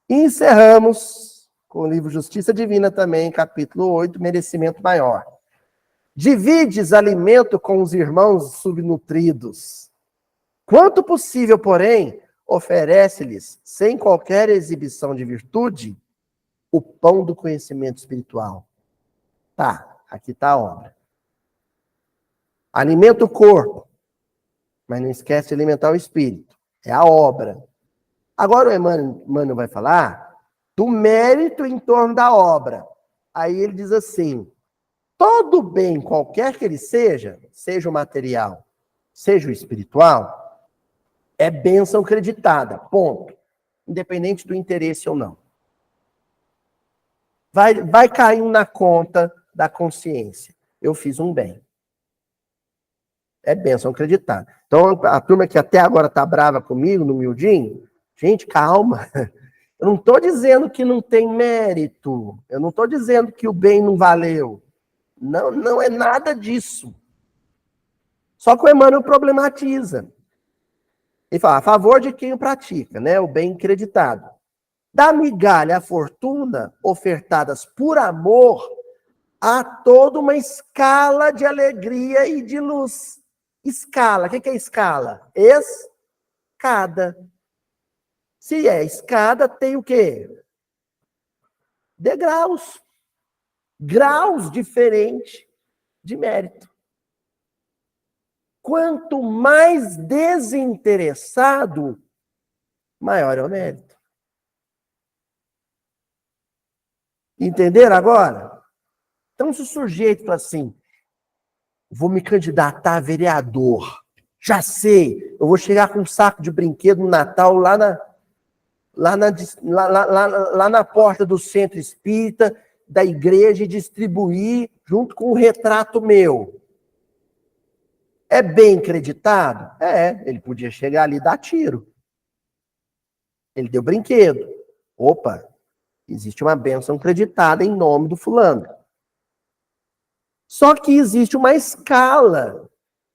E encerramos com o livro Justiça Divina também, capítulo 8, Merecimento Maior. Divides alimento com os irmãos subnutridos. Quanto possível, porém, oferece-lhes, sem qualquer exibição de virtude, o pão do conhecimento espiritual. Tá, aqui está a obra. Alimenta o corpo, mas não esquece de alimentar o espírito. É a obra. Agora o Emmanuel vai falar do mérito em torno da obra. Aí ele diz assim: todo bem, qualquer que ele seja, seja o material, seja o espiritual, é bênção creditada, ponto. Independente do interesse ou não. Vai caindo na conta da consciência. Eu fiz um bem. É bênção creditada. Então, a turma que até agora está brava comigo, no miudinho, gente, calma. Eu não estou dizendo que não tem mérito. Eu não estou dizendo que o bem não valeu. Não, não é nada disso. Só que o Emmanuel problematiza. Ele fala: a favor de quem o pratica, né? O bem creditado. Da migalha à fortuna, ofertadas por amor, há toda uma escala de alegria e de luz. Escala, o que é escala? Escada. Se é escada, tem o quê? Degraus. Graus diferentes de mérito. Quanto mais desinteressado, maior é o mérito. Entenderam agora? Então, se o sujeito fala assim, vou me candidatar a vereador, já sei, eu vou chegar com um saco de brinquedo no Natal lá na porta do centro espírita, da igreja, e distribuir junto com um retrato meu. É bem creditado? É, ele podia chegar ali e dar tiro. Ele deu brinquedo. Opa, existe uma bênção creditada em nome do fulano. Só que existe uma escala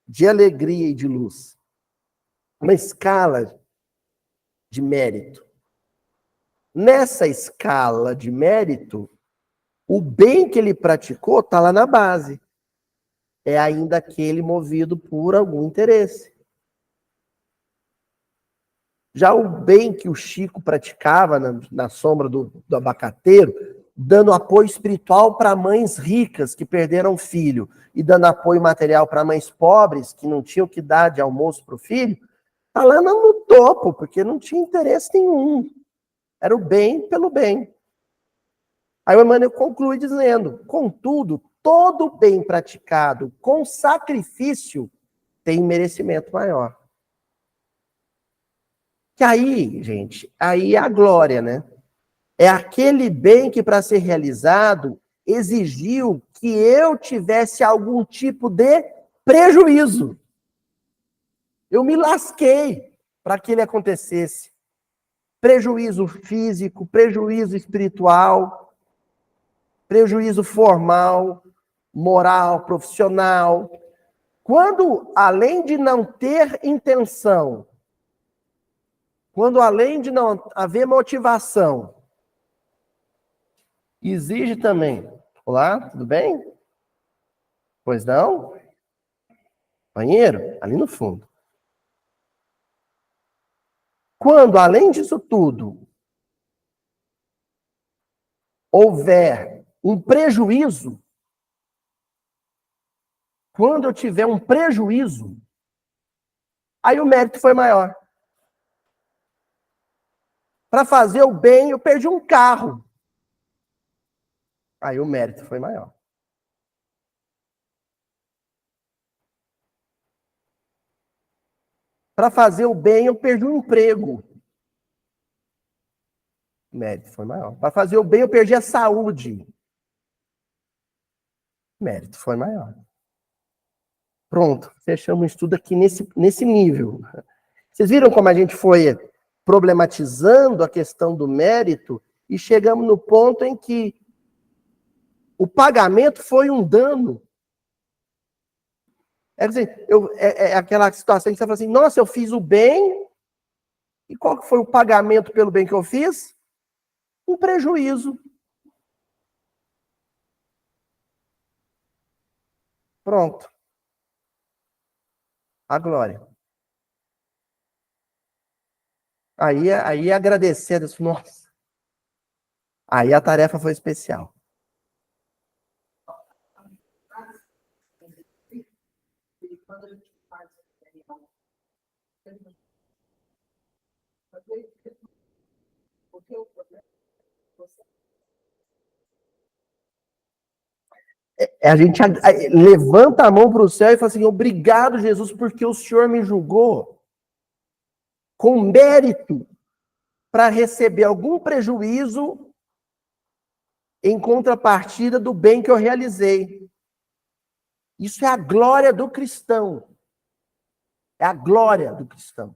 de alegria e de luz. Uma escala de mérito. Nessa escala de mérito, o bem que ele praticou está lá na base. É ainda aquele movido por algum interesse. Já o bem que o Chico praticava na sombra do abacateiro, dando apoio espiritual para mães ricas que perderam filho e dando apoio material para mães pobres que não tinham que dar de almoço para o filho, está lá no topo, porque não tinha interesse nenhum. Era o bem pelo bem. Aí o Emmanuel conclui dizendo, contudo, todo bem praticado com sacrifício tem merecimento maior. Que aí, gente, aí é a glória, né? É aquele bem que, para ser realizado, exigiu que eu tivesse algum tipo de prejuízo. Eu me lasquei para que ele acontecesse. Prejuízo físico, prejuízo espiritual, prejuízo formal, moral, profissional. Quando, além de não ter intenção, quando além de não haver motivação, exige também. Olá, tudo bem? Pois não? Banheiro? Ali no fundo. Quando, além disso tudo, houver um prejuízo, quando eu tiver um prejuízo, aí o mérito foi maior. Para fazer o bem, eu perdi um carro. Aí o mérito foi maior. Para fazer o bem, eu perdi um emprego. O mérito foi maior. Para fazer o bem, eu perdi a saúde. O mérito foi maior. Pronto, fechamos o estudo aqui nesse nível. Vocês viram como a gente foi problematizando a questão do mérito e chegamos no ponto em que o pagamento foi um dano. É aquela situação que você fala assim, nossa, eu fiz o bem, e qual que foi o pagamento pelo bem que eu fiz? Um prejuízo. Pronto. A glória. Aí agradecer, nossa. Aí a tarefa foi especial. A gente levanta a mão para o céu e fala assim, obrigado, Jesus, porque o Senhor me julgou com mérito para receber algum prejuízo em contrapartida do bem que eu realizei. Isso é a glória do cristão. É a glória do cristão.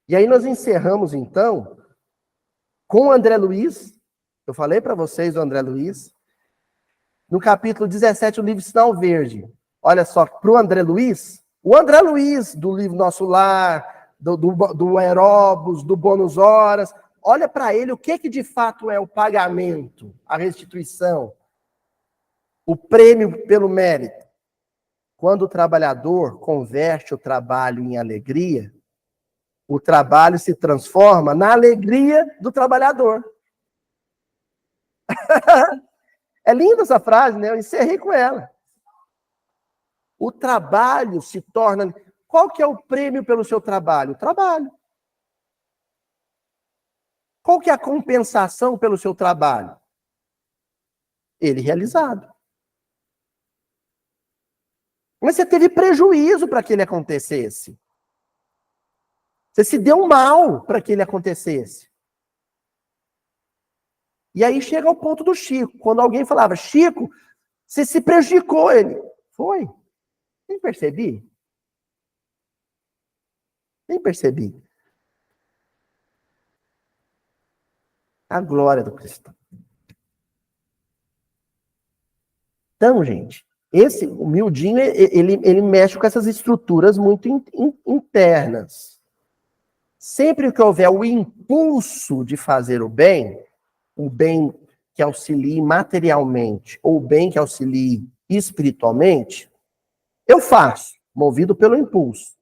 E aí nós encerramos, então, com o André Luiz. Eu falei para vocês do André Luiz. No capítulo 17, o livro Sinal Verde. Olha só, para o André Luiz do livro Nosso Lar, do aeróbus, do bônus horas. Olha para ele o que de fato é o pagamento, a restituição, o prêmio pelo mérito. Quando o trabalhador converte o trabalho em alegria, o trabalho se transforma na alegria do trabalhador. É linda essa frase, né? Eu encerrei com ela. O trabalho se torna... Qual que é o prêmio pelo seu trabalho? O trabalho. Qual que é a compensação pelo seu trabalho? Ele realizado. Mas você teve prejuízo para que ele acontecesse. Você se deu mal para que ele acontecesse. E aí chega ao ponto do Chico. Quando alguém falava, Chico, você se prejudicou. Ele, foi. Nem percebi. Nem percebi. A glória do cristão. Então, gente, o miudinho, ele mexe com essas estruturas muito internas. Sempre que houver o impulso de fazer o bem que auxilie materialmente, ou o bem que auxilie espiritualmente, eu faço, movido pelo impulso.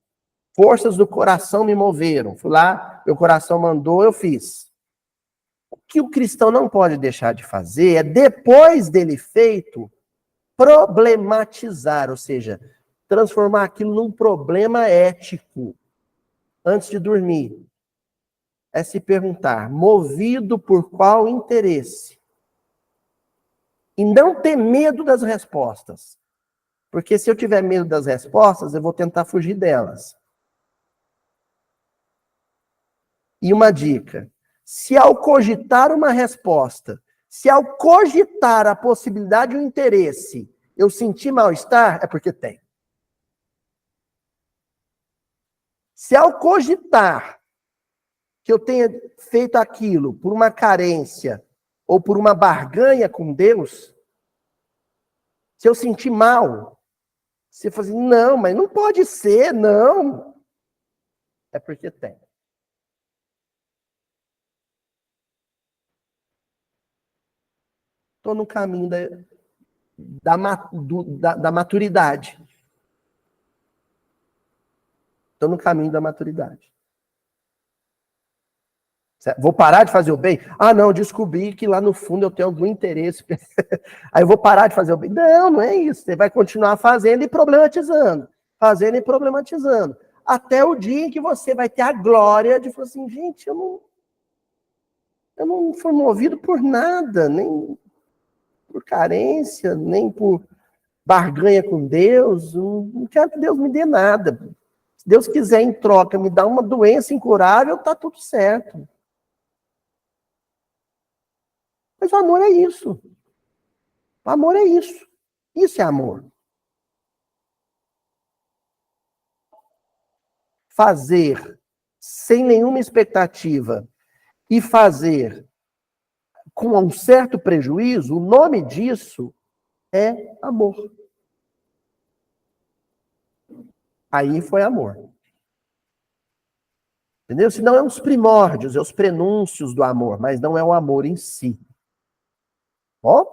Forças do coração me moveram. Fui lá, meu coração mandou, eu fiz. O que o cristão não pode deixar de fazer é, depois dele feito, problematizar, ou seja, transformar aquilo num problema ético antes de dormir. É se perguntar, movido por qual interesse? E não ter medo das respostas. Porque se eu tiver medo das respostas, eu vou tentar fugir delas. E uma dica, se ao cogitar uma resposta, se ao cogitar a possibilidade ou interesse, eu sentir mal-estar, é porque tem. Se ao cogitar que eu tenha feito aquilo por uma carência ou por uma barganha com Deus, se eu sentir mal, se eu falar assim, não, mas não pode ser, não. É porque tem. Estou no caminho da maturidade. Estou no caminho da maturidade. Vou parar de fazer o bem? Ah, não, descobri que lá no fundo eu tenho algum interesse. Aí eu vou parar de fazer o bem. Não, não é isso. Você vai continuar fazendo e problematizando. Fazendo e problematizando. Até o dia em que você vai ter a glória de falar assim, gente, eu não fui movido por nada, nem por carência, nem por barganha com Deus. Não quero que Deus me dê nada. Se Deus quiser, em troca, me dar uma doença incurável, tá tudo certo. Mas o amor é isso. O amor é isso. Isso é amor. Fazer sem nenhuma expectativa e fazer com um certo prejuízo, o nome disso é amor. Aí foi amor. Entendeu? Senão é os primórdios, é os prenúncios do amor, mas não é o amor em si. Ó?